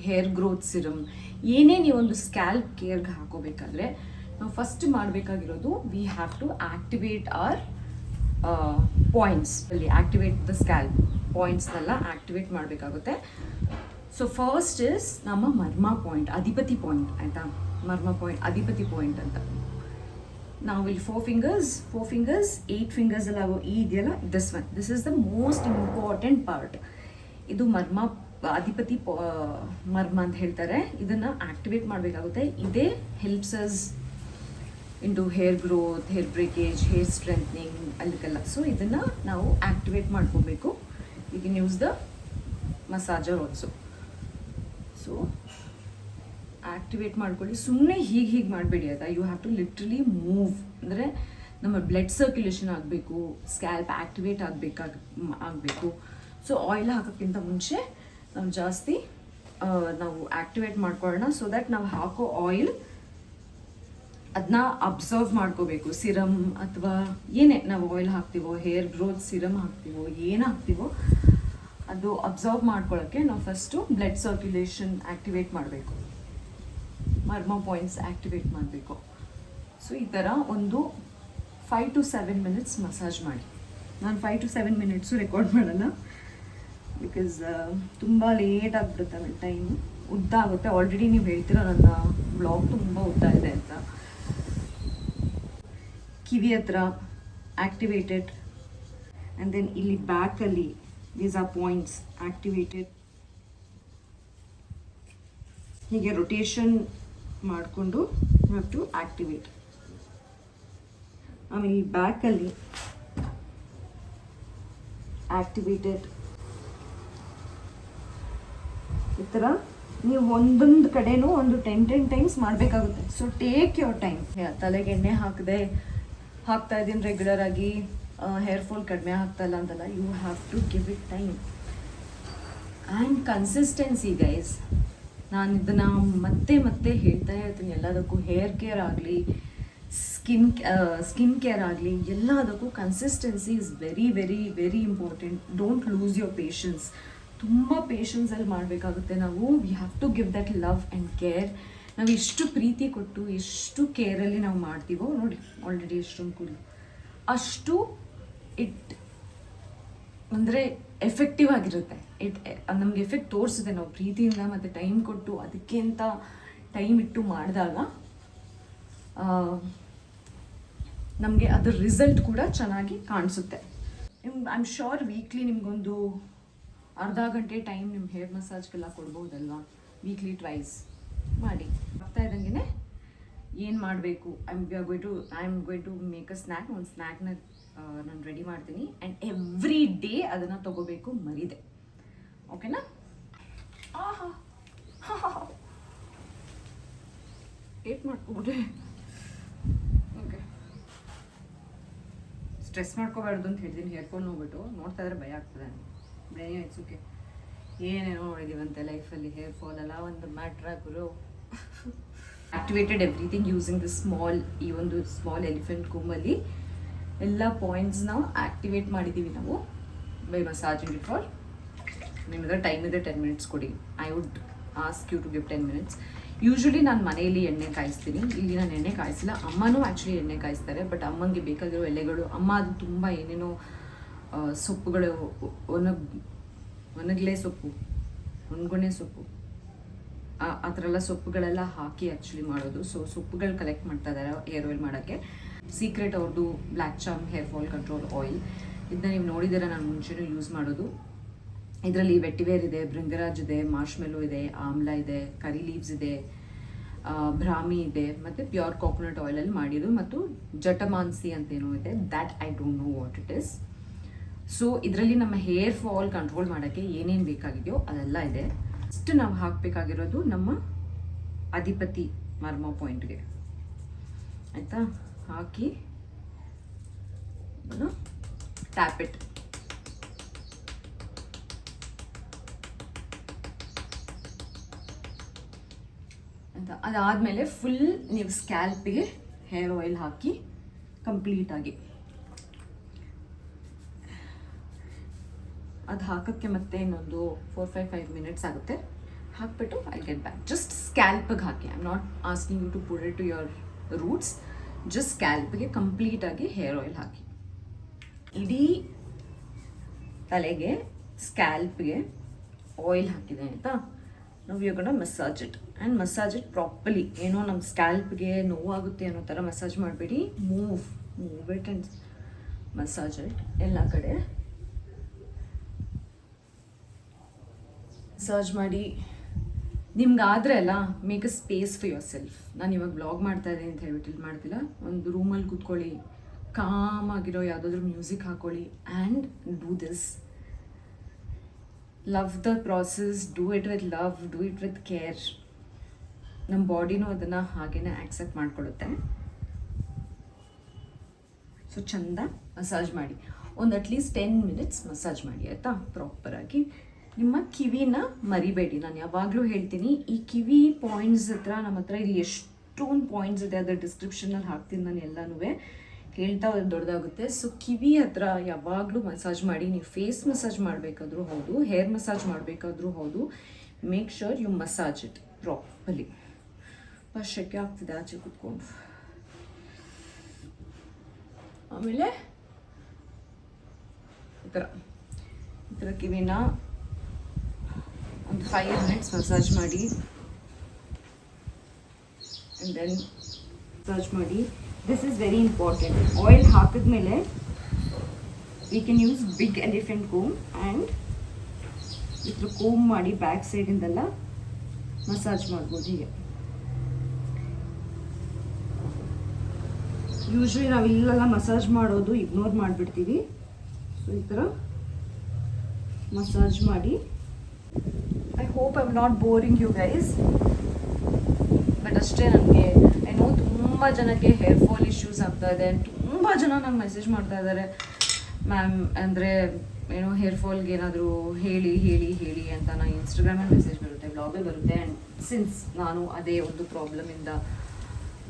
ಹೇರ್ ಗ್ರೋತ್ ಸಿರಮ್ ಏನೇ ನೀವೊಂದು ಸ್ಕ್ಯಾಲ್ಪ್ ಕೇರ್ಗೆ ಹಾಕೋಬೇಕಾದ್ರೆ ನಾವು ಫಸ್ಟ್ ಮಾಡಬೇಕಾಗಿರೋದು, we have to activate our points. ಅಲ್ಲಿ ಆಕ್ಟಿವೇಟ್ ದ ಸ್ಕ್ಯಾಲ್ಪ್ ಪಾಯಿಂಟ್ಸ್ನೆಲ್ಲ ಆಕ್ಟಿವೇಟ್ ಮಾಡಬೇಕಾಗುತ್ತೆ. ಸೊ ಫಸ್ಟ್ ಇಸ್ ನಮ್ಮ ಮರ್ಮ ಪಾಯಿಂಟ್, ಅಧಿಪತಿ ಪಾಯಿಂಟ್ ಆಯಿತಾ. ಮರ್ಮ ಪಾಯಿಂಟ್, ಅಧಿಪತಿ ಪಾಯಿಂಟ್ ಅಂತ. ನಾವು ಇಲ್ಲಿ 4 fingers 8 fingers ಎಲ್ಲ ಇದೆಯಲ್ಲ, this is the most important part. ಇದು ಅಧಿಪತಿ ಮರ್ಮ ಅಂತ ಹೇಳ್ತಾರೆ. ಇದನ್ನು ಆಕ್ಟಿವೇಟ್ ಮಾಡಬೇಕಾಗುತ್ತೆ. ಇದೇ helps us into hair growth, hair breakage, hair strengthening ಅದಕ್ಕೆಲ್ಲ. ಸೊ ಇದನ್ನು ನಾವು ಆಕ್ಟಿವೇಟ್ ಮಾಡ್ಕೋಬೇಕು. You can use the massager also. So activate ಮಾಡ್ಕೊಳ್ಳಿ. ಸುಮ್ಮನೆ ಹೀಗೆ ಮಾಡಬೇಡಿ ಆಯಿತಾ. You have to literally move. ಅಂದರೆ ನಮ್ಮ ಬ್ಲಡ್ ಸರ್ಕ್ಯುಲೇಷನ್ ಆಗಬೇಕು, ಸ್ಕ್ಯಾಲ್ಪ್ ಆಕ್ಟಿವೇಟ್ ಆಗಬೇಕು. ಸೊ ಆಯಿಲ್ ಹಾಕೋಕ್ಕಿಂತ ಮುಂಚೆ ನಾವು ಜಾಸ್ತಿ ನಾವು ಆಕ್ಟಿವೇಟ್ ಮಾಡ್ಕೊಳ್ಳೋಣ. ಸೊ ದ್ಯಾಟ್ ನಾವು ಹಾಕೋ ಆಯಿಲ್ ಅದನ್ನ ಅಬ್ಸರ್ವ್ ಮಾಡ್ಕೋಬೇಕು. ಸಿರಮ್ ಅಥವಾ ಏನೇ ನಾವು ಆಯಿಲ್ ಹಾಕ್ತೀವೋ, ಹೇರ್ ಗ್ರೋತ್ ಸಿರಮ್ ಹಾಕ್ತೀವೋ, ಏನು ಹಾಕ್ತೀವೋ ಅದು ಅಬ್ಸರ್ವ್ ಮಾಡ್ಕೊಳ್ಳೋಕ್ಕೆ ನಾವು ಫಸ್ಟು ಬ್ಲಡ್ ಸರ್ಕ್ಯುಲೇಷನ್ ಆಕ್ಟಿವೇಟ್ ಮಾಡಬೇಕು, ಮರ್ಮ ಪಾಯಿಂಟ್ಸ್ ಆಕ್ಟಿವೇಟ್ ಮಾಡಬೇಕು. ಸೊ ಈ ಥರ ಒಂದು 5 to 7 minutes ಮಸಾಜ್ ಮಾಡಿ. ನಾನು 5 to 7 minutes ರೆಕಾರ್ಡ್ ಮಾಡಲ್ಲ, ಬಿಕಾಸ್ ತುಂಬ ಲೇಟ್ ಆಗಿಬಿಡುತ್ತೆ, ಆಮೇಲೆ ಟೈಮ್ ಉದ್ದ ಆಗುತ್ತೆ. ಆಲ್ರೆಡಿ ನೀವು ಹೇಳ್ತೀರ ನನ್ನ ಬ್ಲಾಗ್ ತುಂಬ ಉದ್ದ ಇದೆ ಅಂತ. ಕಿವಿ ಹತ್ರ ಆಕ್ಟಿವೇಟೆಡ್, ಆ್ಯಂಡ್ ದೆನ್ ಇಲ್ಲಿ ಬ್ಯಾಕಲ್ಲಿ ದೀಸ್ ಆರ್ ಪಾಯಿಂಟ್ಸ್ ಆಕ್ಟಿವೇಟೆಡ್. ಹೀಗೆ ರೊಟೇಷನ್ ಮಾಡಿಕೊಂಡು ಯು ಹ್ಯಾವ್ ಟು ಆಕ್ಟಿವೇಟ್. ಆಮೇಲೆ ಈ ಬ್ಯಾಕಲ್ಲಿ ಆಕ್ಟಿವೇಟೆಡ್. ಈ ಥರ ನೀವು ಒಂದೊಂದು ಕಡೆನೂ ಒಂದು 10 times ಮಾಡಬೇಕಾಗುತ್ತೆ. So take your time. ತಲೆಗೆ ಎಣ್ಣೆ ಹಾಕ್ತಾ ಇದ್ದೀನಿ ರೆಗ್ಯುಲರ್ ಆಗಿ, ಹೇರ್ ಫಾಲ್ ಕಡಿಮೆ ಆಗ್ತಾ ಇಲ್ಲ ಅಂತಲ್ಲ. You have to give it time and consistency guys. ನಾನು ಇದನ್ನು ಮತ್ತೆ ಹೇಳ್ತಾ ಇರ್ತೀನಿ ಎಲ್ಲದಕ್ಕೂ. ಹೇರ್ ಕೇರ್ ಆಗಲಿ, ಸ್ಕಿನ್ ಕೇರ್ ಆಗಲಿ, ಎಲ್ಲದಕ್ಕೂ consistency is very very very important. Don't lose your patience. ತುಂಬ ಪೇಷನ್ಸಲ್ಲಿ ಮಾಡಬೇಕಾಗುತ್ತೆ ನಾವು. We have to give that love and care. ನಾವು ಎಷ್ಟು ಪ್ರೀತಿ ಕೊಟ್ಟು ಎಷ್ಟು ಕೇರಲ್ಲಿ ನಾವು ಮಾಡ್ತೀವೋ, ನೋಡಿ ಆಲ್ರೆಡಿ ಎಷ್ಟೊಂದು ಕೂದಲು, ಅಷ್ಟು ಅಂದರೆ ಎಫೆಕ್ಟಿವ್ ಆಗಿರುತ್ತೆ. ನಮಗೆ ಎಫೆಕ್ಟ್ ತೋರಿಸುತ್ತೆ. ನಾವು ಪ್ರೀತಿಯಿಂದ ಮತ್ತು ಟೈಮ್ ಕೊಟ್ಟು ಅದಕ್ಕೆ ಅಂತ ಟೈಮ್ ಇಟ್ಟು ಮಾಡಿದಾಗ ನಮಗೆ ಅದ್ರ ರಿಸಲ್ಟ್ ಕೂಡ ಚೆನ್ನಾಗಿ ಕಾಣಿಸುತ್ತೆ. ಐ ಆಮ್ ಶ್ಯೂರ್ ವೀಕ್ಲಿ ನಿಮಗೊಂದು ಅರ್ಧ ಗಂಟೆ ಟೈಮ್ ನಿಮ್ಮ ಹೇರ್ ಮಸಾಜ್ಗೆಲ್ಲ ಕೊಡ್ಬೋದಲ್ವಾ, ವೀಕ್ಲಿ ಟ್ವೈಸ್ ಮಾಡಿ. ಆಗ್ತಾ ಇದ್ದಂಗೆ ಏನು ಮಾಡಬೇಕು, I am going to make a snack. ಒಂದು ಸ್ನ್ಯಾಕ್ನ ನಾನು ರೆಡಿ ಮಾಡ್ತೀನಿ ಆ್ಯಂಡ್ ಎವ್ರಿ ಡೇ ಅದನ್ನು ತೊಗೋಬೇಕು ಮರಿದೆ, ಓಕೆನಾ? ಏಟ್ ಮಾಡ್ಕೊಬಿಟ್ರೆ ಓಕೆ, ಸ್ಟ್ರೆಸ್ ಮಾಡ್ಕೋಬಾರ್ದು ಅಂತ ಹೇಳ್ತೀನಿ. ಹೇರ್ಫೋನ್ ಹೋಗ್ಬಿಟ್ಟು ನೋಡ್ತಾ ಇದ್ರೆ ಭಯ ಆಗ್ತದೆ. ಬೆಳೆ ಓಕೆ, ಏನೇನೋ ನೋಡಿದ್ದೀವಂತೆ ಲೈಫಲ್ಲಿ, ಹೇರ್ ಫಾಲ್ ಎಲ್ಲ ಒಂದು ಮ್ಯಾಟ್ರ ಗುರು. ಆಕ್ಟಿವೇಟೆಡ್ ಎವ್ರಿಥಿಂಗ್ ಯೂಸಿಂಗ್ ದ ಈ ಒಂದು ಸ್ಮಾಲ್ ಎಲಿಫೆಂಟ್ ಕೂಮಲ್ಲಿ ಎಲ್ಲ ಪಾಯಿಂಟ್ಸ್ನ ಆಕ್ಟಿವೇಟ್ ಮಾಡಿದ್ದೀವಿ ನಾವು ಬೈ ಮಸಾಜಿಂಗ್ ಇಟ್ ಫಾರ್. ನಿಮಗೆ ಟೈಮ್ ಇದೆ 10 minutes ಕೊಡಿ. I would ask you to give 10 minutes. Usually ನಾನು ಮನೆಯಲ್ಲಿ ಎಣ್ಣೆ ಕಾಯಿಸ್ತೀನಿ, ಇಲ್ಲಿ ನಾನು ಎಣ್ಣೆ ಕಾಯಿಸಿಲ್ಲ. ಅಮ್ಮನೂ ಆ್ಯಕ್ಚುಲಿ ಎಣ್ಣೆ ಕಾಯಿಸ್ತಾರೆ, ಬಟ್ ಅಮ್ಮಂಗೆ ಬೇಕಾಗಿರೋ ಎಲೆಗಳು, ಅಮ್ಮ ಅದು ತುಂಬ ಏನೇನೋ ಸೊಪ್ಪುಗಳು, ಒಣಗಲೆ ಸೊಪ್ಪು, ಒಣಗೊನೆ ಸೊಪ್ಪು, ಆ ಥರ ಎಲ್ಲ ಸೊಪ್ಪುಗಳೆಲ್ಲ ಹಾಕಿ ಆ್ಯಕ್ಚುಲಿ ಮಾಡೋದು. ಸೊ ಸೊಪ್ಪುಗಳು ಕಲೆಕ್ಟ್ ಮಾಡ್ತಾ ಇದ್ದಾರೆ ಹೇರ್ ಆಯಿಲ್ ಮಾಡೋಕ್ಕೆ. ಸೀಕ್ರೆಟ್ ಅವ್ರದ್ದು ಬ್ಲ್ಯಾಕ್ ಚಾಮ್ ಹೇರ್ ಫಾಲ್ ಕಂಟ್ರೋಲ್ ಆಯಿಲ್, ಇದನ್ನ ನೀವು ನೋಡಿದ್ದೀರ, ನಾನು ಮುಂಚೆನೂ ಯೂಸ್ ಮಾಡೋದು. ಇದರಲ್ಲಿ ವೆಟ್ಟಿವೇರ್ ಇದೆ, ಭೃಂಗರಾಜ್ ಇದೆ, ಮಾರ್ಷ್ಮೆಲೋ ಇದೆ, ಆಮ್ಲಾ ಇದೆ, ಕರಿ ಲೀವ್ಸ್ ಇದೆ, ಬ್ರಾಹ್ಮಿ ಇದೆ, ಮತ್ತು ಪ್ಯೂರ್ ಕೋಕೋನಟ್ ಆಯಿಲಲ್ಲಿ ಮಾಡಿದ್ದು, ಮತ್ತು ಜಟಮಾನ್ಸಿ ಅಂತೇನೋ ಇದೆ, that I don't know what it is. So ಇದರಲ್ಲಿ ನಮ್ಮ ಹೇರ್ ಫಾಲ್ ಕಂಟ್ರೋಲ್ ಮಾಡೋಕ್ಕೆ ಏನೇನು ಬೇಕಾಗಿದೆಯೋ ಅದೆಲ್ಲ ಇದೆ. ಫಸ್ಟ್ ನಾವು ಹಾಕಬೇಕಾಗಿರೋದು ನಮ್ಮ ಅಧಿಪತಿ ಮರ್ಮ ಪಾಯಿಂಟ್ಗೆ, ಆಯಿತಾ? ಹಾಕಿ ಟ್ಯಾಪ್ ಇಟ್. ಅದಾದಮೇಲೆ ಫುಲ್ ನೀವು ಸ್ಕ್ಯಾಲ್ಪಿಗೆ ಹೇರ್ ಆಯಿಲ್ ಹಾಕಿ ಕಂಪ್ಲೀಟಾಗಿ ಅದು ಹಾಕೋಕ್ಕೆ ಮತ್ತೆ ಇನ್ನೊಂದು 4-5 minutes ಆಗುತ್ತೆ. ಹಾಕ್ಬಿಟ್ಟು ಐ ಗೆಟ್ ಬ್ಯಾಕ್. ಜಸ್ಟ್ ಸ್ಕ್ಯಾಲ್ಪಿಗೆ ಹಾಕಿ. I am not asking you to put it to your roots. Just ಸ್ಕ್ಯಾಲ್ಪಿಗೆ ಕಂಪ್ಲೀಟಾಗಿ ಹೇರ್ ಆಯಿಲ್ ಹಾಕಿ. ಇಡೀ ತಲೆಗೆ ಸ್ಕ್ಯಾಲ್ಪ್ಗೆ ಆಯಿಲ್ ಹಾಕಿದೆ ಆಯಿತಾ? ನಾವು ಇವಾಗ massage it and massage it properly. ಏನೋ ನಮ್ಮ ಸ್ಕ್ಯಾಲ್ಪ್ಗೆ ನೋವಾಗುತ್ತೆ ಅನ್ನೋ ಥರ ಮಸಾಜ್ ಮಾಡಬೇಡಿ. Move it and massage it ಎಲ್ಲ ಕಡೆ ಮಸಾಜ್ ಮಾಡಿ. ನಿಮ್ಗಾದರೆ ಅಲ್ಲ, make a space for your self. ನಾನು ಇವಾಗ ಬ್ಲಾಗ್ ಮಾಡ್ತಾ ಇದ್ದೀನಿ ಅಂತ ಹೇಳ್ಬಿಟ್ಟು ಇಲ್ಲಿ ಮಾಡ್ತಿಲ್ಲ. ಒಂದು ರೂಮಲ್ಲಿ ಕೂತ್ಕೊಳ್ಳಿ, ಕಾಮಾಗಿರೋ ಯಾವುದಾದ್ರೂ ಮ್ಯೂಸಿಕ್ ಹಾಕ್ಕೊಳ್ಳಿ and do this. Love the process, do it with love, do it with care. ನಮ್ಮ ಬಾಡಿನೂ ಅದನ್ನು ಹಾಗೇ ಆಕ್ಸೆಪ್ಟ್ ಮಾಡ್ಕೊಳ್ಳುತ್ತೆ. ಸೊ ಚಂದ ಮಸಾಜ್ ಮಾಡಿ, ಒಂದು ಅಟ್ಲೀಸ್ಟ್ 10 minutes ಮಸಾಜ್ ಮಾಡಿ ಆಯಿತಾ? ಪ್ರಾಪರಾಗಿ. ನಿಮ್ಮ ಕಿವಿನ ಮರಿಬೇಡಿ. ನಾನು ಯಾವಾಗಲೂ ಹೇಳ್ತೀನಿ, ಈ ಕಿವಿ ಪಾಯಿಂಟ್ಸ್ ಹತ್ರ ನಮ್ಮ ಹತ್ರ ಇಲ್ಲಿ ಎಷ್ಟೊಂದು ಪಾಯಿಂಟ್ಸ್ ಇದೆ, ಅದರ ಡಿಸ್ಕ್ರಿಪ್ಷನಲ್ಲಿ ಹಾಕ್ತೀನಿ ನಾನು ಎಲ್ಲನೂ, ಹೇಳ್ತಾ ದೊಡ್ಡದಾಗುತ್ತೆ. ಸೊ ಕಿವಿ ಹತ್ರ ಯಾವಾಗಲೂ ಮಸಾಜ್ ಮಾಡಿ. ನೀವು ಫೇಸ್ ಮಸಾಜ್ ಮಾಡಬೇಕಾದ್ರೂ ಹೌದು, ಹೇರ್ ಮಸಾಜ್ ಮಾಡಬೇಕಾದ್ರೂ ಹೌದು, make sure you massage it properly. ಶೆಕೆ ಆಗ್ತಿದೆ ಆಚೆ ಕೂತ್ಕೊಂಡು. ಆಮೇಲೆ ಈ ಥರ ಕಿವಿನ ಒಂದು 5 minutes ಮಸಾಜ್ ಮಾಡಿ. ಆ್ಯಂಡ್ ದೆನ್ ಮಸಾಜ್ ಮಾಡಿ. This is very important. Oil ಹಾಕಿದ್ಮೇಲೆ we can use big elephant comb and ಇದ್ರ ಕೋಮ್ ಮಾಡಿ ಬ್ಯಾಕ್ ಸೈಡಿಂದೆಲ್ಲ ಮಸಾಜ್ ಮಾಡ್ಬೋದು. ಹೀಗೆ ಯೂಶ್ವಲಿ ನಾವು ಇಲ್ಲೆಲ್ಲ ಮಸಾಜ್ ಮಾಡೋದು ಇಗ್ನೋರ್ ಮಾಡಿಬಿಡ್ತೀವಿ. ಸೊ ಈ ಥರ ಮಸಾಜ್ ಮಾಡಿ. I hope I am not boring you guys, but ಅಷ್ಟೇ. ನನಗೆ ಏನೋ ತುಂಬ ಜನಕ್ಕೆ ಹೇರ್ ಫಾಲ್ ಇಶ್ಯೂಸ್ ಆಗ್ತಾ ಇದೆ. ತುಂಬ ಜನ ನಂಗೆ ಮೆಸೇಜ್ ಮಾಡ್ತಾ ಇದ್ದಾರೆ, ಮ್ಯಾಮ್ ಅಂದರೆ ಏನೋ ಹೇರ್ ಫಾಲ್ಗೆ ಏನಾದರೂ ಹೇಳಿ ಹೇಳಿ ಹೇಳಿ ಅಂತ. ನಾನು ಇನ್ಸ್ಟಾಗ್ರಾಮಲ್ಲಿ ಮೆಸೇಜ್ ಬರುತ್ತೆ, ಬ್ಲಾಗಲ್ಲಿ ಬರುತ್ತೆ. ಆ್ಯಂಡ್ ಸಿನ್ಸ್ ನಾನು ಅದೇ ಒಂದು ಪ್ರಾಬ್ಲಮಿಂದ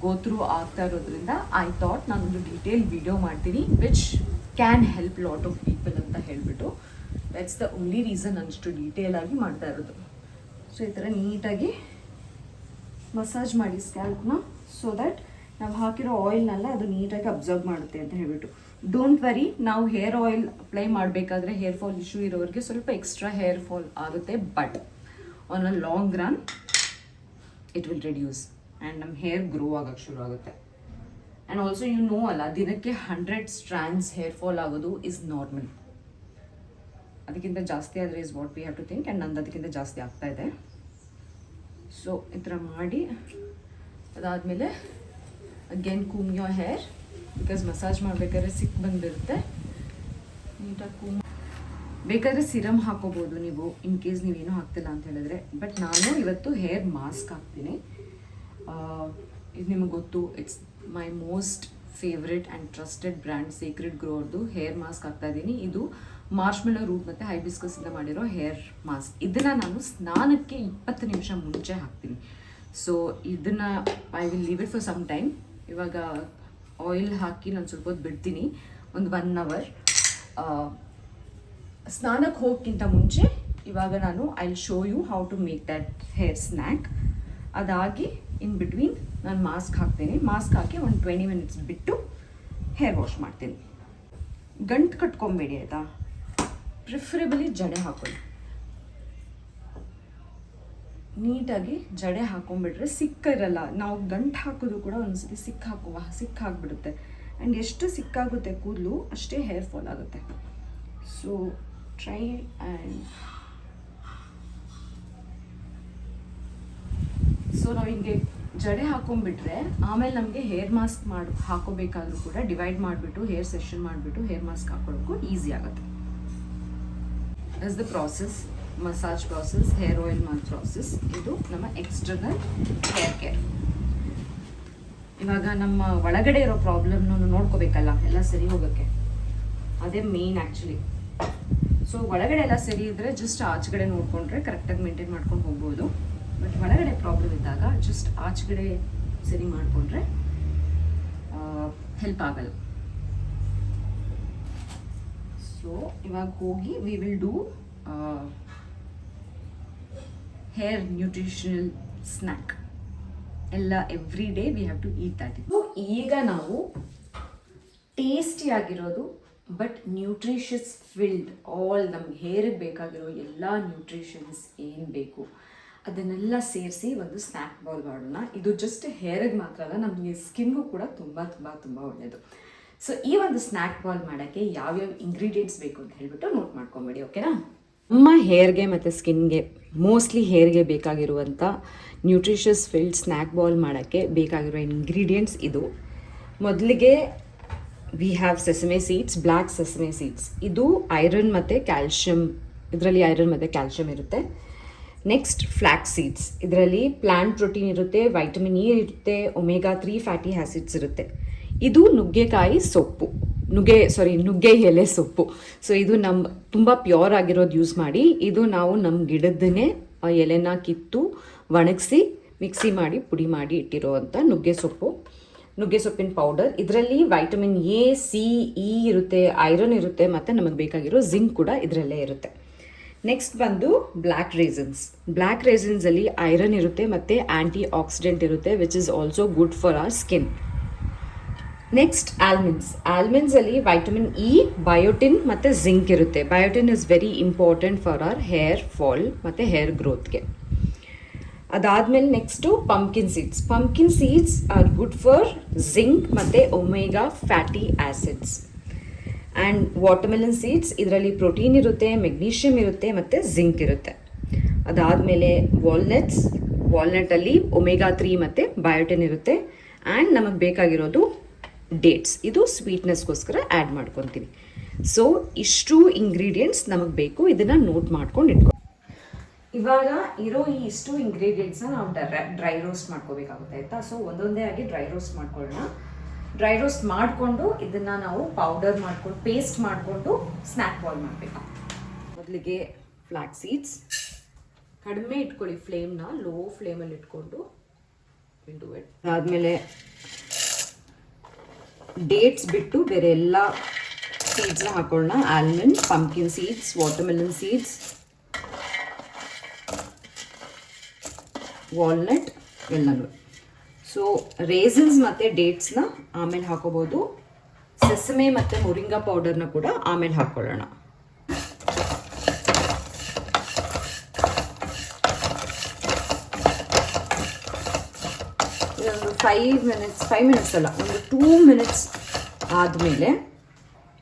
ಗೋತ್ರೂ ಆಗ್ತಾ ಇರೋದ್ರಿಂದ ಐ ಥಾಟ್ ನಾನೊಂದು ಡೀಟೇಲ್ ವಿಡಿಯೋ ಮಾಡ್ತೀನಿ which can help lot of people ಅಂತ ಹೇಳಿಬಿಟ್ಟು. ದಟ್ಸ್ ದ ಓನ್ಲಿ ರೀಸನ್ ಅಷ್ಟು ಡೀಟೇಲ್ ಆಗಿ ಮಾಡ್ತಾ ಇರೋದು. ಸೊ ಈ ಥರ ನೀಟಾಗಿ ಮಸಾಜ್ ಮಾಡಿ ಸ್ಕ್ಯಾಲ್ಪ್ನ, ಸೊ ದ್ಯಾಟ್ ನಾವು ಹಾಕಿರೋ ಆಯಿಲ್ನೆಲ್ಲ ಅದು ನೀಟಾಗಿ ಅಬ್ಸರ್ವ್ ಮಾಡುತ್ತೆ ಅಂತ ಹೇಳ್ಬಿಟ್ಟು. ಡೋಂಟ್ ವರಿ, ನಾವು ಹೇರ್ ಆಯಿಲ್ ಅಪ್ಲೈ ಮಾಡಬೇಕಾದ್ರೆ ಹೇರ್ ಫಾಲ್ ಇಶ್ಯೂ ಇರೋರಿಗೆ ಸ್ವಲ್ಪ ಎಕ್ಸ್ಟ್ರಾ ಹೇರ್ ಫಾಲ್ ಆಗುತ್ತೆ, but on a long run it will reduce and ನಮ್ಮ ಹೇರ್ ಗ್ರೋ ಆಗೋಕ್ಕೆ ಶುರು ಆಗುತ್ತೆ. ಆ್ಯಂಡ್ ಆಲ್ಸೋ ಯು ನೋ ಅಲ್ಲ, ದಿನಕ್ಕೆ 100 ಸ್ಟ್ರ್ಯಾಂಡ್ಸ್ ಹೇರ್ ಫಾಲ್ ಆಗೋದು ಇಸ್ ನಾರ್ಮಲ್. ಅದಕ್ಕಿಂತ ಜಾಸ್ತಿ ಆದರೆ is what we have to think. And ನಂದು ಅದಕ್ಕಿಂತ ಜಾಸ್ತಿ ಆಗ್ತಾ ಇದೆ. ಸೊ ಈ ಥರ ಮಾಡಿ ಅದಾದಮೇಲೆ again ಕೂಮ್ your hair, because massage ಮಾಡಬೇಕಾದ್ರೆ ಸಿಕ್ ಬಂದುಬಿಡುತ್ತೆ. ನೀಟಾಗಿ ಕೂಮ್. ಬೇಕಾದರೆ ಸಿರಮ್ ಹಾಕೋಬೋದು ನೀವು, ಇನ್ ಕೇಸ್ ನೀವೇನೂ ಹಾಕ್ತಿಲ್ಲ ಅಂತ ಹೇಳಿದ್ರೆ. ಬಟ್ ನಾನು ಇವತ್ತು ಹೇರ್ ಮಾಸ್ಕ್ ಹಾಕ್ತೀನಿ. ಇದು ನಿಮಗೆ ಗೊತ್ತು, it's my most favourite and trusted brand secret grow ಅವ್ರದ್ದು ಹೇರ್ ಮಾಸ್ಕ್ ಹಾಕ್ತಾ ಇದ್ದೀನಿ. ಇದು ಮಾರ್ಷ್ಮೆಲೋ ರೂಟ್ ಮತ್ತು ಹೈಬಿಸ್ಕಸ್ಸಿಂದ ಮಾಡಿರೋ ಹೇರ್ ಮಾಸ್ಕ್. ಇದನ್ನು ನಾನು ಸ್ನಾನಕ್ಕೆ 20 ನಿಮಿಷ ಮುಂಚೆ ಹಾಕ್ತೀನಿ. ಸೊ ಇದನ್ನು I will leave it for some time. ಇವಾಗ ಆಯಿಲ್ ಹಾಕಿ ನಾನು ಸ್ವಲ್ಪ ಹೊತ್ತು ಬಿಡ್ತೀನಿ, ಒಂದು 1 ಅವರ್. ಸ್ನಾನಕ್ಕೆ ಹೋಗೋಕ್ಕಿಂತ ಮುಂಚೆ ಇವಾಗ ನಾನು I will show you how to make that hair snack. ಅದಾಗಿ ಇನ್ ಬಿಟ್ವೀನ್ ನಾನು ಮಾಸ್ಕ್ ಹಾಕ್ತೀನಿ. ಮಾಸ್ಕ್ ಹಾಕಿ ಒಂದು 20 ಮಿನಿಟ್ಸ್ ಬಿಟ್ಟು ಹೇರ್ ವಾಶ್ ಮಾಡ್ತೀನಿ. ಗಂಟು ಕಟ್ಕೊಂಬೇಡಿ ಆಯಿತಾ, ಪ್ರಿಫರೇಬಲಿ ಜಡೆ ಹಾಕೊಳ್ಳಿ. ನೀಟಾಗಿ ಜಡೆ ಹಾಕೊಂಡ್ಬಿಟ್ರೆ ಸಿಕ್ಕಿರಲ್ಲ. ನಾವು ಗಂಟು ಹಾಕೋದು ಕೂಡ ಒಂದ್ಸತಿ ಸಿಕ್ಕಾಗ್ಬಿಡುತ್ತೆ. ಆ್ಯಂಡ್ ಎಷ್ಟು ಸಿಕ್ಕಾಗುತ್ತೆ ಕೂದಲು ಅಷ್ಟೇ ಹೇರ್ ಫಾಲ್ ಆಗುತ್ತೆ. ಸೊ ಟ್ರೈ ಆ್ಯಂಡ್ ಸೊ ನಾವು ಹಿಂಗೆ ಜಡೆ ಹಾಕೊಂಡ್ಬಿಟ್ರೆ ಆಮೇಲೆ ನಮಗೆ ಹೇರ್ ಮಾಸ್ಕ್ ಹಾಕೋಬೇಕಾದ್ರೂ ಕೂಡ ಡಿವೈಡ್ ಮಾಡಿಬಿಟ್ಟು ಹೇರ್ ಸೆಷನ್ ಮಾಡಿಬಿಟ್ಟು ಹೇರ್ ಮಾಸ್ಕ್ ಹಾಕೊಳ್ಳೋಕ್ಕೂ ಈಸಿ ಆಗುತ್ತೆ. Is the process, massage process, hair oil mask process. ಇದು ನಮ್ಮ ಎಕ್ಸ್ಟರ್ನಲ್ ಹೇರ್ ಕೇರ್. ಇವಾಗ ನಮ್ಮ ಒಳಗಡೆ ಇರೋ ಪ್ರಾಬ್ಲಮ್ನ ನೋಡ್ಕೋಬೇಕಲ್ಲ, ಎಲ್ಲ ಸರಿ ಹೋಗೋಕ್ಕೆ. ಅದೇ ಮೇನ್ ಆ್ಯಕ್ಚುಲಿ. ಸೊ ಒಳಗಡೆ ಎಲ್ಲ ಸರಿ ಇದ್ದರೆ ಜಸ್ಟ್ ಆಚೆಗಡೆ ನೋಡಿಕೊಂಡ್ರೆ ಕರೆಕ್ಟಾಗಿ ಮೇಂಟೈನ್ ಮಾಡ್ಕೊಂಡು ಹೋಗ್ಬೋದು. ಬಟ್ ಒಳಗಡೆ ಪ್ರಾಬ್ಲಮ್ ಇದ್ದಾಗ ಜಸ್ಟ್ ಆಚೆಗಡೆ ಸರಿ ಮಾಡಿಕೊಂಡ್ರೆ ಹೆಲ್ಪ್ ಆಗಲ್ಲ. ಸೊ ಇವಾಗ ಹೋಗಿ we will do hair nutritional snack. ಎಲ್ಲ every day we have to eat that. ಈಗ ನಾವು ಟೇಸ್ಟಿಯಾಗಿರೋದು ಬಟ್ ನ್ಯೂಟ್ರಿಷಸ್ ಫಿಲ್ಡ್ ಆಲ್ ನಮ್ಗೆ ಹೇರಿಗೆ ಬೇಕಾಗಿರೋ ಎಲ್ಲ ನ್ಯೂಟ್ರಿಷನ್ಸ್ ಏನು ಬೇಕು ಅದನ್ನೆಲ್ಲ ಸೇರಿಸಿ ಒಂದು ಸ್ನ್ಯಾಕ್ ಬೌಲ್ ಮಾಡೋಣ. ಇದು ಜಸ್ಟ್ ಹೇರಿಗೆ ಮಾತ್ರ ಅಲ್ಲ, ನಮಗೆ ಸ್ಕಿನ್ಗೂ ಕೂಡ ತುಂಬ ತುಂಬ ತುಂಬ ಒಳ್ಳೆಯದು. ಸೊ ಈ ಒಂದು ಸ್ನ್ಯಾಕ್ ಬೌಲ್ ಮಾಡೋಕ್ಕೆ ಯಾವ್ಯಾವ ಇಂಗ್ರೀಡಿಯೆಂಟ್ಸ್ ಬೇಕು ಅಂತ ಹೇಳ್ಬಿಟ್ಟು ನೋಟ್ ಮಾಡ್ಕೊಂಬೇಡಿ, ಓಕೆನಾ? ನಮ್ಮ ಹೇರ್ಗೆ ಮತ್ತು ಸ್ಕಿನ್ಗೆ, ಮೋಸ್ಟ್ಲಿ ಹೇರ್ಗೆ ಬೇಕಾಗಿರುವಂಥ ನ್ಯೂಟ್ರಿಷಸ್ ಫಿಲ್ಡ್ ಸ್ನ್ಯಾಕ್ ಬೌಲ್ ಮಾಡೋಕ್ಕೆ ಬೇಕಾಗಿರೋ ಇಂಗ್ರೀಡಿಯೆಂಟ್ಸ್ ಇದು. ಮೊದಲಿಗೆ we have sesame seeds, black sesame seeds. ಇದು ಐರನ್ ಮತ್ತು ಕ್ಯಾಲ್ಶಿಯಮ್, ಇದರಲ್ಲಿ ಐರನ್ ಮತ್ತು ಕ್ಯಾಲ್ಶಿಯಮ್ ಇರುತ್ತೆ. ನೆಕ್ಸ್ಟ್ ಫ್ಲ್ಯಾಕ್ಸ್ ಸೀಡ್ಸ್, ಇದರಲ್ಲಿ ಪ್ಲಾಂಟ್ ಪ್ರೋಟೀನ್ ಇರುತ್ತೆ, ವೈಟಮಿನ್ ಇ ಇರುತ್ತೆ, ಒಮೆಗಾ 3 ಫ್ಯಾಟಿ ಆ್ಯಸಿಡ್ಸ್ ಇರುತ್ತೆ. ಇದು ನುಗ್ಗೆಕಾಯಿ ಸೊಪ್ಪು, ನುಗ್ಗೆ ಎಲೆ ಸೊಪ್ಪು. ಸೊ ಇದು ನಮ್ಮ ತುಂಬ ಪ್ಯೂರ್ ಆಗಿರೋದು ಯೂಸ್ ಮಾಡಿ. ಇದು ನಾವು ನಮ್ಮ ಗಿಡದನ್ನೇ ಎಲೆನ ಕಿತ್ತು ಒಣಗಿಸಿ ಮಿಕ್ಸಿ ಮಾಡಿ ಪುಡಿ ಮಾಡಿ ಇಟ್ಟಿರೋವಂಥ ನುಗ್ಗೆ ಸೊಪ್ಪಿನ ಪೌಡರ್. ಇದರಲ್ಲಿ ವೈಟಮಿನ್ ಎ, ಸಿ, ಇ ಇರುತ್ತೆ, ಐರನ್ ಇರುತ್ತೆ, ಮತ್ತು ನಮಗೆ ಬೇಕಾಗಿರೋ ಜಿಂಕ್ ಕೂಡ ಇದರಲ್ಲೇ ಇರುತ್ತೆ. ನೆಕ್ಸ್ಟ್ ಬಂದು ಬ್ಲ್ಯಾಕ್ ರೇಸನ್ಸಲ್ಲಿ ಐರನ್ ಇರುತ್ತೆ ಮತ್ತು ಆ್ಯಂಟಿ ಆಕ್ಸಿಡೆಂಟ್ ಇರುತ್ತೆ, which is also good for our skin. Next ಆಲ್ಮಂಡ್ಸಲ್ಲಿ ವೈಟಮಿನ್ ಇ, ಬಯೋಟಿನ್ ಮತ್ತು ಜಿಂಕ್ ಇರುತ್ತೆ. Biotin is very important for our hair fall ಮತ್ತು ಹೇರ್ ಗ್ರೋತ್ಗೆ. ಅದಾದಮೇಲೆ next pumpkin seeds are good for zinc ಮತ್ತು omega fatty acids. And watermelon seeds, ಇದರಲ್ಲಿ protein ಇರುತ್ತೆ, magnesium ಇರುತ್ತೆ ಮತ್ತು ಜಿಂಕ್ ಇರುತ್ತೆ. ಅದಾದಮೇಲೆ ವಾಲ್ನಟ್ಟಲ್ಲಿ ಒಮೆಗಾ 3 ಮತ್ತು ಬಯೋಟಿನ್ ಇರುತ್ತೆ. ಆ್ಯಂಡ್ ನಮಗೆ ಬೇಕಾಗಿರೋದು ಡೇಟ್ಸ್, ಇದು ಸ್ವೀಟ್ನೆಸ್ಗೋಸ್ಕರ ಆ್ಯಡ್ ಮಾಡ್ಕೊತೀವಿ. ಸೊ ಇಷ್ಟು ಇಂಗ್ರೀಡಿಯೆಂಟ್ಸ್ ನಮಗೆ ಬೇಕು, ಇದನ್ನು ನೋಟ್ ಮಾಡ್ಕೊಂಡು ಇಟ್ಕೊ. ಇವಾಗ ಇರೋ ಇಷ್ಟು ಇಂಗ್ರೀಡಿಯೆಂಟ್ಸ್ನ ನಾವು ಡ್ರೈ ರೋಸ್ಟ್ ಮಾಡ್ಕೋಬೇಕಾಗುತ್ತೆ ಆಯಿತಾ. ಸೊ ಒಂದೊಂದೇ ಆಗಿ ಡ್ರೈ ರೋಸ್ಟ್ ಮಾಡ್ಕೊಳ್ಳೋಣ. ಡ್ರೈ ರೋಸ್ಟ್ ಮಾಡಿಕೊಂಡು ಇದನ್ನು ನಾವು ಪೌಡರ್ ಮಾಡ್ಕೊಂಡು ಪೇಸ್ಟ್ ಮಾಡಿಕೊಂಡು ಸ್ನ್ಯಾಕ್ ಬಾಲ್ ಮಾಡಬೇಕು. ಮೊದಲಿಗೆ ಫ್ಲ್ಯಾಕ್ಸ್ ಸೀಡ್ಸ್ ಕಡಿಮೆ ಇಟ್ಕೊಳ್ಳಿ, ಫ್ಲೇಮ್ನ ಲೋ ಫ್ಲೇಮಲ್ಲಿ ಇಟ್ಕೊಂಡು ಇಂಟು ಇಟ್. ಅದಾದಮೇಲೆ ಡೇಟ್ಸ್ ಬಿಟ್ಟು ಬೇರೆ ಎಲ್ಲ ಸೀಡ್ಸ್ನ ಹಾಕೊಳ್ಳೋಣ. Almond, pumpkin seeds, watermelon seeds, walnut ಎಲ್ಲನೂ. ಸೊ ರೇಸನ್ಸ್ ಮತ್ತು ಡೇಟ್ಸ್ನ ಆಮೇಲೆ ಹಾಕೋಬೋದು. ಸೆಸಮೆ ಮತ್ತು ಮೊರಿಂಗಾ ಪೌಡರ್ನ ಕೂಡ ಆಮೇಲೆ ಹಾಕ್ಕೊಳ್ಳೋಣ. ಒಂದು 5 ಮಿನಿಟ್ಸ್ ಅಲ್ಲ, ಒಂದು 2 ಮಿನಿಟ್ಸ್ ಆದಮೇಲೆ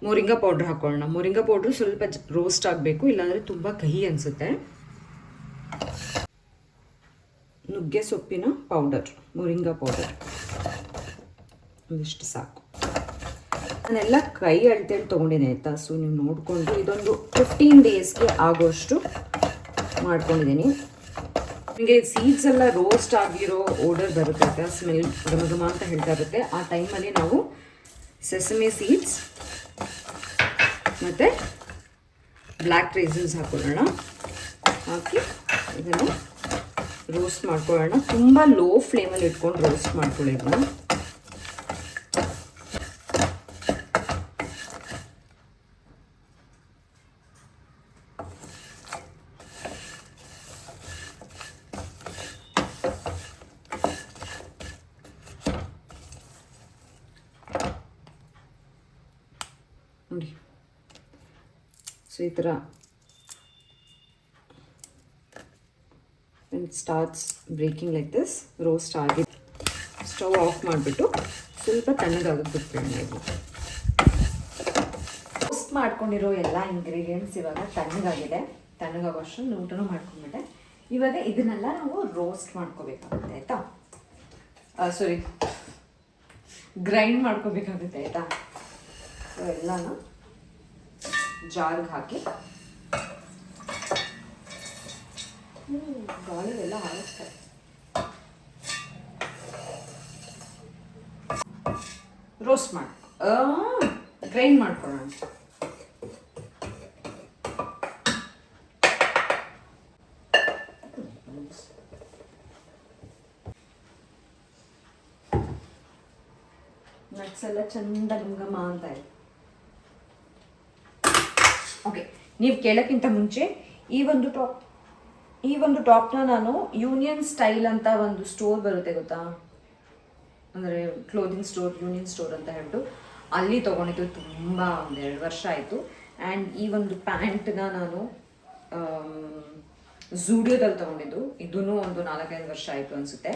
ಮೊರಿಂಗಾ ಪೌಡ್ರ್ ಹಾಕೊಳ್ಳೋಣ. ಮೊರಿಂಗಾ ಪೌಡ್ರು ಸ್ವಲ್ಪ ರೋಸ್ಟ್ ಆಗಬೇಕು, ಇಲ್ಲಾಂದರೆ ತುಂಬ ಕಹಿ ಅನಿಸುತ್ತೆ. ನುಗ್ಗೆ ಸೊಪ್ಪಿನ ಪೌಡರ್, ಮೊರಿಂಗಾ ಪೌಡರ್ ಒಂದಿಷ್ಟು ಸಾಕು. ನಾನೆಲ್ಲ ಕೈ ಅಳತೆಯಲ್ಲಿ ತೊಗೊಂಡಿದ್ದೀನಿ ಆಯಿತಾ. ಸೊ ನೀವು ನೋಡಿಕೊಂಡು ಇದೊಂದು 15 ಡೇಸ್ಗೆ ಆಗೋಷ್ಟು ಮಾಡ್ಕೊಂಡಿದ್ದೀನಿ. ನಿಮಗೆ ಸೀಡ್ಸ್ ಎಲ್ಲ ರೋಸ್ಟ್ ಆಗಿರೋ ಓಡರ್ ಬರುತ್ತೆ ಆಯಿತಾ, ಸ್ಮೆಲ್ ಘಮ ಅಂತ ಹೇಳ್ತಾ ಇರುತ್ತೆ. ಆ ಟೈಮಲ್ಲಿ ನಾವು ಸೆಸಮಿ ಸೀಡ್ಸ್ ಮತ್ತು ಬ್ಲ್ಯಾಕ್ ರೈಸನ್ಸ್ ಹಾಕೊಳ್ಳೋಣ. ಹಾಕಿ ಇದನ್ನು ರೋಸ್ಟ್ ಮಾಡ್ಕೊಳ್ಳೋಣ. ತುಂಬ ಲೋ ಫ್ಲೇಮಲ್ಲಿ ಇಟ್ಕೊಂಡು ರೋಸ್ಟ್ ಮಾಡ್ಕೊಳ್ಳಿ ಇದನ್ನ. ನೋಡಿ, ಸೊ ಈ ಥರ when it starts breaking like this, roast ಆಗಿ ಸ್ಟವ್ ಆಫ್ ಮಾಡಿಬಿಟ್ಟು ಸ್ವಲ್ಪ ತಣ್ಣಗಾಗೋಕ್ಕೆ ಬಿಟ್ಬಿಡೋಣ. ಇದು ರೋಸ್ಟ್ ಮಾಡ್ಕೊಂಡಿರೋ ಎಲ್ಲ ಇಂಗ್ರೀಡಿಯೆಂಟ್ಸ್ ಇವಾಗ ತಣ್ಣಗಾಗಿದೆ. ತಣ್ಣಗಾಗೋಷ್ಟು ಊಟನೂ ಮಾಡ್ಕೊಂಡ್ಬಿಟ್ಟೆ. ಇವಾಗ ಇದನ್ನೆಲ್ಲ ನಾವು ರೋಸ್ಟ್ ಮಾಡ್ಕೋಬೇಕಾಗುತ್ತೆ ಆಯಿತಾ, ಸಾರಿ ಗ್ರೈಂಡ್ ಮಾಡ್ಕೋಬೇಕಾಗುತ್ತೆ ಆಯಿತಾ. ಸೊ ಎಲ್ಲನೂ ಜಾರ್ಗೆ ಹಾಕಿ ಗಾಳಿಗೆಲ್ಲ ಹಾರಿಸ್ತಾರೆ. ರೋಸ್ಟ್ ಮಾಡಿ ಗ್ರೈಂಡ್ ಮಾಡ್ಕೊಳ್ಳೋಣ. ನಟ್ಸ್ ಎಲ್ಲ ಚಂದ ಗಂಗಮ್ಮ ಅಂತ ಇದೆ. ಓಕೆ, ನೀವು ಕೇಳೋಕ್ಕಿಂತ ಮುಂಚೆ ಈ ಒಂದು ಟಾಪ್ನ ನಾನು ಯೂನಿಯನ್ ಸ್ಟೈಲ್ ಅಂತ ಒಂದು ಸ್ಟೋರ್ ಬರುತ್ತೆ ಗೊತ್ತಾ, ಅಂದರೆ ಕ್ಲೋದಿಂಗ್ ಸ್ಟೋರ್, ಯೂನಿಯನ್ ಸ್ಟೋರ್ ಅಂತ ಹೇಳ್ಬಿಟ್ಟು ಅಲ್ಲಿ ತೊಗೊಂಡಿದ್ದು. ತುಂಬ 1-2 ವರ್ಷ ಆಯಿತು. ಆ್ಯಂಡ್ ಈ ಒಂದು ಪ್ಯಾಂಟ್ನ ನಾನು ಝೂಡಿಯೋದಲ್ಲಿ ತೊಗೊಂಡಿದ್ದು. ಇದೂ ಒಂದು 4-5 ವರ್ಷ ಆಯಿತು ಅನಿಸುತ್ತೆ.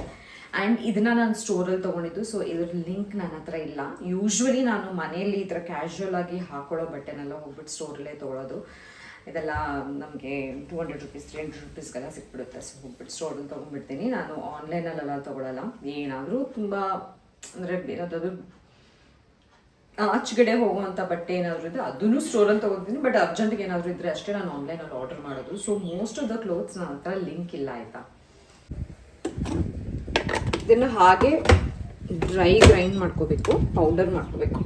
ಆ್ಯಂಡ್ ಇದನ್ನು ನಾನು ಸ್ಟೋರಲ್ಲಿ ತೊಗೊಂಡಿದ್ದು. ಸೊ ಇದ್ರ ಲಿಂಕ್ ನನ್ನ ಹತ್ರ ಇಲ್ಲ. ಯೂಶ್ವಲಿ ನಾನು ಮನೆಯಲ್ಲಿ ಈ ಥರ ಕ್ಯಾಶುವಲ್ ಆಗಿ ಹಾಕೊಳ್ಳೋ ಬಟ್ಟೆನೆಲ್ಲ ಹೋಗ್ಬಿಟ್ಟು ಸ್ಟೋರಲ್ಲೇ ತೊಗೊಳೋದು. ಇದೆಲ್ಲ ನಮಗೆ 200 ರೂಪೀಸ್ 300 ರೂಪೀಸ್ಗೆಲ್ಲ ಸಿಕ್ಬಿಡುತ್ತೆ. ಸೊ ಹೋಗ್ಬಿಟ್ಟು ಸ್ಟೋರಲ್ಲಿ ತೊಗೊಂಡ್ಬಿಡ್ತೀನಿ. ನಾನು ಆನ್ಲೈನಲ್ಲೆಲ್ಲ ತೊಗೊಳಲ್ಲ. ಏನಾದರೂ ತುಂಬ ಅಂದರೆ ಏನಾದರೂ ಆಚೆಗಡೆ ಹೋಗುವಂಥ ಬಟ್ಟೆ ಏನಾದರೂ ಇದ್ದರೆ ಅದನ್ನು ಸ್ಟೋರಲ್ಲಿ ತೊಗೊತೀನಿ. ಬಟ್ ಅರ್ಜೆಂಟ್ಗೆ ಏನಾದರೂ ಇದ್ದರೆ ಅಷ್ಟೇ ನಾನು ಆನ್ಲೈನಲ್ಲಿ ಆರ್ಡರ್ ಮಾಡೋದು. So most of the clothes ನನ್ನ ಹತ್ರ ಲಿಂಕ್ ಇಲ್ಲ ಆಯಿತಾ. ಇದನ್ನು ಹಾಗೆ ಡ್ರೈ ಗ್ರೈಂಡ್ ಮಾಡ್ಕೋಬೇಕು, ಪೌಡರ್ ಮಾಡ್ಕೋಬೇಕು.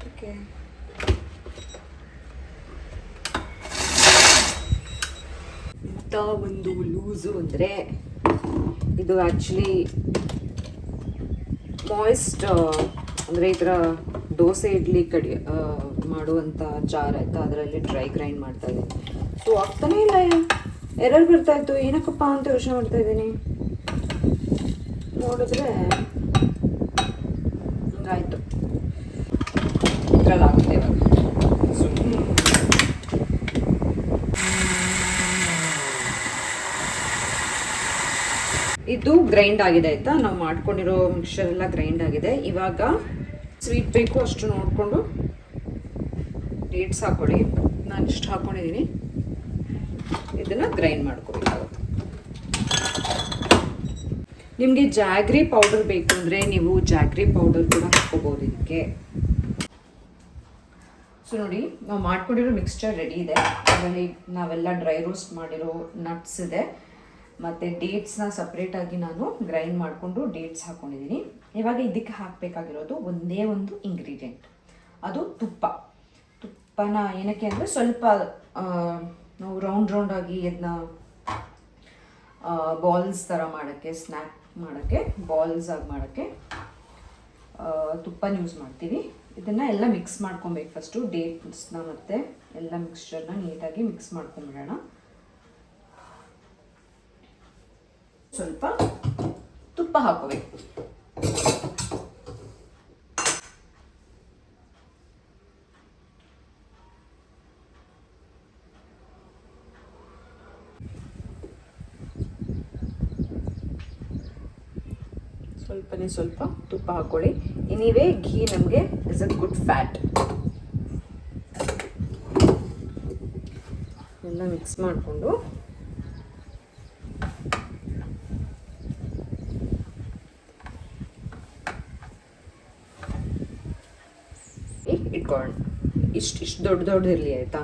ಓಕೆ, ಇಂಥ ಒಂದು ಲೂಸು ಅಂದರೆ ಇದು ಆ್ಯಕ್ಚುಲಿ ಮಾಯ್ಸ್ಟ್, ಅಂದರೆ ಈ ಥರ ದೋಸೆ ಇಡ್ಲಿ ಮಾಡುವಂಥ ಜಾರ್ ಆಯಿತಾ, ಅದರಲ್ಲಿ ಡ್ರೈ ಗ್ರೈಂಡ್ ಮಾಡ್ತಾ ಇದ್ದೀನಿ. ಸೊ ಆಗ್ತಾನೇ ಇಲ್ಲ, ಎರರ್ ಬರ್ತಾಯಿತ್ತು. ಏನಕ್ಕಪ್ಪ ಅಂತ ಯೋಚನೆ ಮಾಡ್ತಾ ಇದ್ದೀನಿ. ನೋಡಿದ್ರೆ ಹಿಂಗಾಯಿತು. ಇದ್ರಲ್ಲಿ ಆಗುತ್ತೆ ಇವಾಗ. ಇದು ಗ್ರೈಂಡ್ ಆಗಿದೆ ಆಯಿತಾ. ನಾವು ಮಾಡ್ಕೊಂಡಿರೋ ಮಿಕ್ಸ್ಚರ್ ಎಲ್ಲ ಗ್ರೈಂಡ್ ಆಗಿದೆ. ಇವಾಗ ಸ್ವೀಟ್ ಬೇಕು ಅಷ್ಟು ನೋಡಿಕೊಂಡು ಡೇಟ್ಸ್ ಹಾಕ್ಕೊಳ್ಳಿ. ನಾನು ಇಷ್ಟು ಹಾಕ್ಕೊಂಡಿದ್ದೀನಿ. ಇದನ್ನು ಗ್ರೈಂಡ್ ಮಾಡ್ಕೋಬೇಕಾಗುತ್ತೆ. ನಿಮಗೆ ಜಾಗ್ರಿ ಪೌಡರ್ ಬೇಕು ಅಂದರೆ ನೀವು ಜಾಗ್ರಿ ಪೌಡರ್ ಕೂಡ ಹಾಕ್ಕೋಬೋದು ಇದಕ್ಕೆ. ಸೊ ನೋಡಿ, ನಾವು ಮಾಡ್ಕೊಂಡಿರೋ ಮಿಕ್ಸ್ಚರ್ ರೆಡಿ ಇದೆ. ಅದರಲ್ಲಿ ನಾವೆಲ್ಲ ಡ್ರೈ ರೋಸ್ಟ್ ಮಾಡಿರೋ ನಟ್ಸ್ ಇದೆ ಮತ್ತು ಡೇಟ್ಸ್ನ ಸಪ್ರೇಟಾಗಿ ನಾನು ಗ್ರೈಂಡ್ ಮಾಡಿಕೊಂಡು ಡೇಟ್ಸ್ ಹಾಕ್ಕೊಂಡಿದ್ದೀನಿ. ಇವಾಗ ಇದಕ್ಕೆ ಹಾಕಬೇಕಾಗಿರೋದು ಒಂದೇ ಒಂದು ಇಂಗ್ರೀಡಿಯೆಂಟ್, ಅದು ತುಪ್ಪ. ತುಪ್ಪನ ಏನಕ್ಕೆ ಅಂದರೆ ಸ್ವಲ್ಪ ನಾವು ರೌಂಡಾಗಿ ಇದನ್ನ ಬಾಲ್ಸ್ ಥರ ಮಾಡೋಕ್ಕೆ, ಸ್ನ್ಯಾಕ್ ಮಾಡೋಕ್ಕೆ, ಬಾಲ್ಸ್ ಆಗಿ ಮಾಡೋಕ್ಕೆ ತುಪ್ಪನ ಯೂಸ್ ಮಾಡ್ತೀವಿ. ಇದನ್ನು ಎಲ್ಲ ಮಿಕ್ಸ್ ಮಾಡ್ಕೊಬೇಕು. ಫಸ್ಟು ಡೇಟ್ಸ್ನ ಮತ್ತು ಎಲ್ಲ ಮಿಕ್ಸ್ಚರ್ನ ನೀಟಾಗಿ ಮಿಕ್ಸ್ ಮಾಡ್ಕೊಂಬಿಡೋಣ. ಸ್ವಲ್ಪ ತುಪ್ಪ ಹಾಕೋಬೇಕು. ಸ್ವಲ್ಪ ತುಪ್ಪ ಹಾಕ್ಕೊಳ್ಳಿ. ಎನಿವೇ ಘೀ ನಮಗೆ ಇಸ್ ಅ ಗುಡ್ ಫ್ಯಾಟ್. ಎಲ್ಲ ಮಿಕ್ಸ್ ಮಾಡಿಕೊಂಡು ಇಟ್ಕೊಳ್ಳೋಣ. ಇಷ್ಟು ದೊಡ್ಡದಿರಲಿ ಆಯಿತಾ.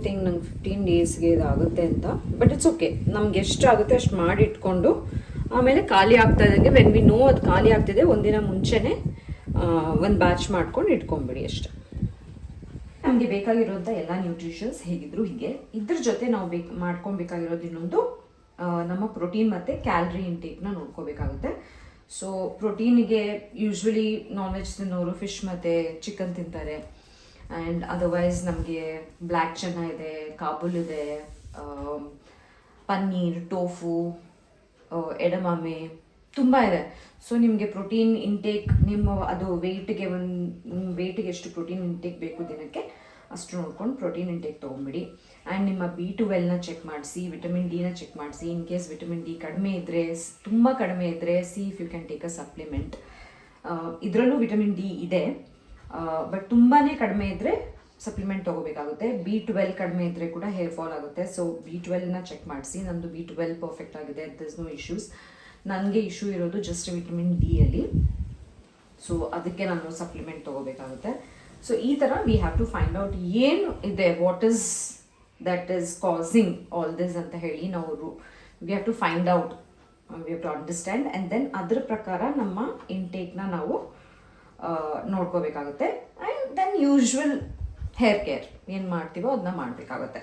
ಥಿಂಕ್ ನಂಗೆ 15 ಡೇಸ್ಗೆ ಇದಾಗುತ್ತೆ ಅಂತ, ಬಟ್ ಇಟ್ಸ್ ಓಕೆ. ನಮ್ಗೆ ಎಷ್ಟು ಆಗುತ್ತೆ ಅಷ್ಟು ಮಾಡಿ ಇಟ್ಕೊಂಡು ಆಮೇಲೆ ಖಾಲಿ ಆಗ್ತಾ ಇದ್ದಂಗೆ ವೆನ್ ವಿ ನೋ ಅದು ಖಾಲಿ ಆಗ್ತಿದೆ ಒಂದಿನ ಮುಂಚೆನೇ ಒಂದು ಬ್ಯಾಚ್ ಮಾಡ್ಕೊಂಡು ಇಟ್ಕೊಂಬಿಡಿ ಅಷ್ಟೆ. ನಮಗೆ ಬೇಕಾಗಿರೋಂಥ ಎಲ್ಲ ನ್ಯೂಟ್ರಿಷನ್ಸ್ ಹೇಗಿದ್ರು ಹೀಗೆ. ಇದ್ರ ಜೊತೆ ನಾವು ಮಾಡ್ಕೊಬೇಕಾಗಿರೋದು ಇನ್ನೊಂದು ನಮ್ಮ ಪ್ರೋಟೀನ್ ಮತ್ತು ಕ್ಯಾಲ್ರಿ ಇಂಟೇಕ್ನ ನೋಡ್ಕೋಬೇಕಾಗುತ್ತೆ. ಸೊ ಪ್ರೋಟೀನಿಗೆ ಯೂಶ್ವಲಿ ನಾನ್ ವೆಜ್ ತಿನ್ನೋರು ಫಿಶ್ ಮತ್ತು ಚಿಕನ್ ತಿಂತಾರೆ. ಆ್ಯಂಡ್ ಅದರ್ವೈಸ್ ನಮಗೆ ಬ್ಲ್ಯಾಕ್ ಚೆನ್ನ ಇದೆ, ಕಾಬೂಲ್ ಇದೆ, ಪನ್ನೀರ್, ಟೋಫು, ಎಡಮಾಮೆ ತುಂಬ ಇದೆ. ಸೊ ನಿಮಗೆ ಪ್ರೋಟೀನ್ ಇಂಟೇಕ್ ನಿಮ್ಮ ಅದು ವೆಯ್ಟಿಗೆ ಎಷ್ಟು ಪ್ರೋಟೀನ್ ಇಂಟೇಕ್ ಬೇಕು ದಿನಕ್ಕೆ ಅಷ್ಟು ನೋಡ್ಕೊಂಡು ಪ್ರೋಟೀನ್ ಇಂಟೇಕ್ ತೊಗೊಂಬಿಡಿ. ಆ್ಯಂಡ್ ನಿಮ್ಮ B12ನ ಚೆಕ್ ಮಾಡಿಸಿ, ವಿಟಮಿನ್ ಡಿನ ಚೆಕ್ ಮಾಡಿಸಿ. ಇನ್ ಕೇಸ್ ವಿಟಮಿನ್ ಡಿ ಕಡಿಮೆ ಇದ್ದರೆ, ತುಂಬ ಕಡಿಮೆ ಇದ್ದರೆ, see if you can take a supplement. ಇದರಲ್ಲೂ ವಿಟಮಿನ್ ಡಿ ಇದೆ, ಬಟ್ ತುಂಬಾ ಕಡಿಮೆ ಇದ್ದರೆ ಸಪ್ಲಿಮೆಂಟ್ ತೊಗೋಬೇಕಾಗುತ್ತೆ. B12 ಕಡಿಮೆ ಇದ್ದರೆ ಕೂಡ ಹೇರ್ ಫಾಲ್ ಆಗುತ್ತೆ. ಸೊ B12ನ ಚೆಕ್ ಮಾಡಿಸಿ. ನಂದು B12 ಪರ್ಫೆಕ್ಟ್ ಆಗಿದೆ, ದಿಸ್ ನೋ ಇಶ್ಯೂಸ್. ನನಗೆ ಇಶ್ಯೂ ಇರೋದು ಜಸ್ಟ್ ವಿಟಮಿನ್ ಡಿಯಲ್ಲಿ. ಸೊ ಅದಕ್ಕೆ ನಾನು ಸಪ್ಲಿಮೆಂಟ್ ತೊಗೋಬೇಕಾಗುತ್ತೆ. ಸೊ ಈ ಥರ we have to find out ಏನು ಇದೆ, what is that is causing all this ಅಂತ ಹೇಳಿ ನಾವು we have to find out, we have to understand. And then ಅದ್ರ ಪ್ರಕಾರ ನಮ್ಮ ಇಂಟೇಕ್ನ ನಾವು ನೋಡ್ಕೋಬೇಕಾಗುತ್ತೆ. And then usual hair care ಏನು ಮಾಡ್ತೀವೋ ಅದನ್ನ ಮಾಡಬೇಕಾಗುತ್ತೆ.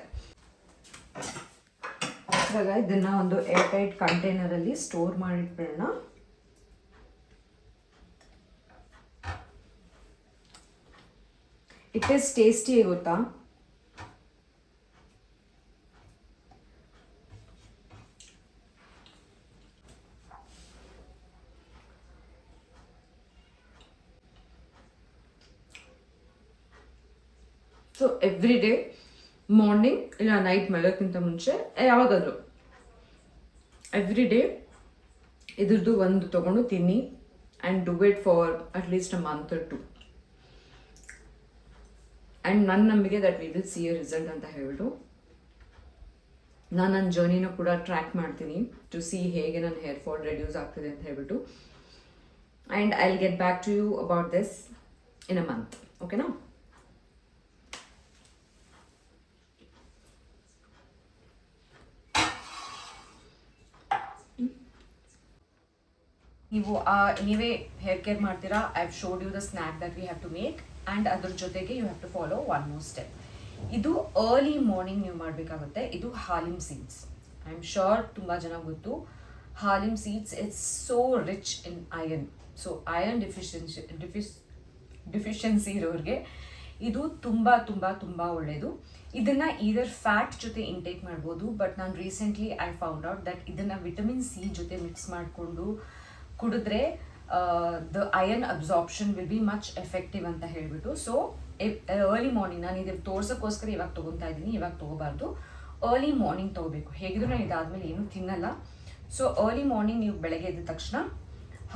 ಇವಾಗ ಇದನ್ನು ಒಂದು ಏರ್ಟೈಟ್ ಕಂಟೈನರಲ್ಲಿ ಸ್ಟೋರ್ ಮಾಡಿಟ್ಬಿಡೋಣ. ಇಟ್ ಈಸ್ ಟೇಸ್ಟಿ ಗೊತ್ತಾ. ಸೊ ಎವ್ರಿ ಡೇ ಮಾರ್ನಿಂಗ್ ಇಲ್ಲ ನೈಟ್ ಮಲಗೋಕ್ಕಿಂತ ಮುಂಚೆ ಯಾವಾಗಾದರೂ ಎವ್ರಿ ಡೇ ಇದ್ರದ್ದು ಒಂದು ತೊಗೊಂಡು ತಿನ್ನಿ. And do it for at least a month or 2. And ನನ್ನ ನಂಬಿಕೆ that we will see a result ಅಂತ ಹೇಳ್ಬಿಟ್ಟು ನಾನು ನನ್ನ ಜರ್ನಿನೂ ಕೂಡ ಟ್ರ್ಯಾಕ್ ಮಾಡ್ತೀನಿ ಟು ಸಿ ಹೇಗೆ ನನ್ನ ಹೇರ್ ಫಾಲ್ ರೆಡ್ಯೂಸ್ ಆಗ್ತಿದೆ ಅಂತ ಹೇಳ್ಬಿಟ್ಟು. And I will get back to you about this in a month. ಓಕೆನಾ? ನೀವೇ ಹೇರ್ ಕೇರ್ ಮಾಡ್ತೀರಾ. I have showed you the snack that we have to make. And ಅದ್ರ ಜೊತೆಗೆ you have to follow one more step. ಇದು early morning ನೀವು ಮಾಡಬೇಕಾಗುತ್ತೆ. ಇದು halim seeds. I am sure ತುಂಬ ಜನ ಗೊತ್ತು. Halim seeds it's so rich in iron. So iron deficiency ಇರೋರಿಗೆ ಇದು ತುಂಬ ತುಂಬ ತುಂಬ ಒಳ್ಳೆಯದು. ಇದನ್ನು ಈದರ್ ಫ್ಯಾಟ್ ಜೊತೆ ಇಂಟೇಕ್ ಮಾಡ್ಬೋದು. ಬಟ್ ನಾನು recently I found out that ಇದನ್ನು ವಿಟಮಿನ್ ಸಿ ಜೊತೆ ಮಿಕ್ಸ್ ಮಾಡಿಕೊಂಡು ಕುಡಿದ್ರೆ the iron absorption will be much effective ಅಂತ ಹೇಳಿಬಿಟ್ಟು. ಸೊ ಅರ್ಲಿ ಮಾರ್ನಿಂಗ್ ನಾನು ಇದು ತೋರ್ಸೋಕ್ಕೋಸ್ಕರ ಇವಾಗ ತೊಗೊತಾ ಇದ್ದೀನಿ. ಇವಾಗ ತೊಗೋಬಾರ್ದು, ಅರ್ಲಿ ಮಾರ್ನಿಂಗ್ ತೊಗೋಬೇಕು. ಹೇಗಿದ್ರು ನಾನು ಇದಾದಮೇಲೆ ಏನೂ ತಿನ್ನಲ್ಲ. ಸೊ ಅರ್ಲಿ ಮಾರ್ನಿಂಗ್ ನೀವು ಬೆಳಗ್ಗೆ ಎದ್ದ ತಕ್ಷಣ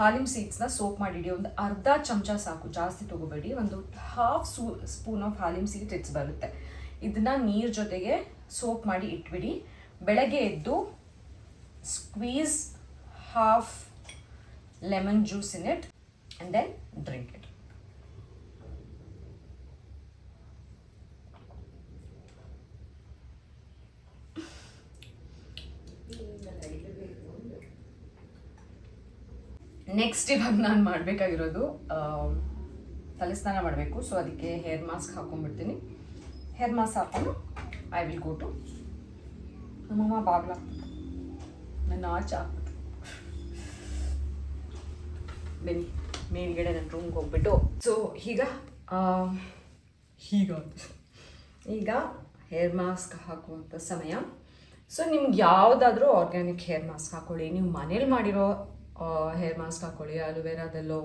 ಹಾಲಿಮ್ ಸೀಡ್ಸ್ನ ಸೋಪ್ ಮಾಡಿಡಿ. ಒಂದು ಅರ್ಧ ಚಮಚ ಸಾಕು, ಜಾಸ್ತಿ ತೊಗೋಬೇಡಿ. ಒಂದು half spoon of halim seeds it's ಬರುತ್ತೆ. ಇದನ್ನು ನೀರು ಜೊತೆಗೆ ಸೋಪ್ ಮಾಡಿ ಇಟ್ಬಿಡಿ. ಬೆಳಗ್ಗೆ ಎದ್ದು squeeze half lemon juice in it and then drink it. Next ಇವಾಗ ನಾನು ಮಾಡಬೇಕಾಗಿರೋದು ತಲೆ ಸ್ನಾನ ಮಾಡಬೇಕು. ಸೊ ಅದಕ್ಕೆ ಹೇರ್ ಮಾಸ್ಕ್ ಹಾಕೊಂಡ್ಬಿಡ್ತೀನಿ. ಹೇರ್ ಮಾಸ್ಕ್ ಹಾಕೊಂಡು ಐ ವಿಲ್ ಗೋ ಟು ನಮ್ಮಮ್ಮ ಬಾಗ್ಲಾಗ್ತದೆ ನನ್ನ ಆಚೆ ಹಾಕ್ಬಿಟ್ಟು ಬನ್ನಿ ಮೇಲ್ಗಡೆ ನನ್ನ ರೂಮ್ಗೆ ಹೋಗ್ಬಿಟ್ಟು. ಸೊ ಈಗ ಹೇರ್ ಮಾಸ್ಕ್ ಹಾಕುವಂಥ ಸಮಯ. ಸೊ ನಿಮ್ಗೆ ಯಾವುದಾದ್ರೂ ಆರ್ಗ್ಯಾನಿಕ್ ಹೇರ್ ಮಾಸ್ಕ್ ಹಾಕ್ಕೊಳ್ಳಿ. ನೀವು ಮನೇಲಿ ಮಾಡಿರೋ ಹೇರ್ ಮಾಸ್ಕ್ ಹಾಕ್ಕೊಳ್ಳಿ. ಅಲೋವೆರಾದಲ್ಲೋ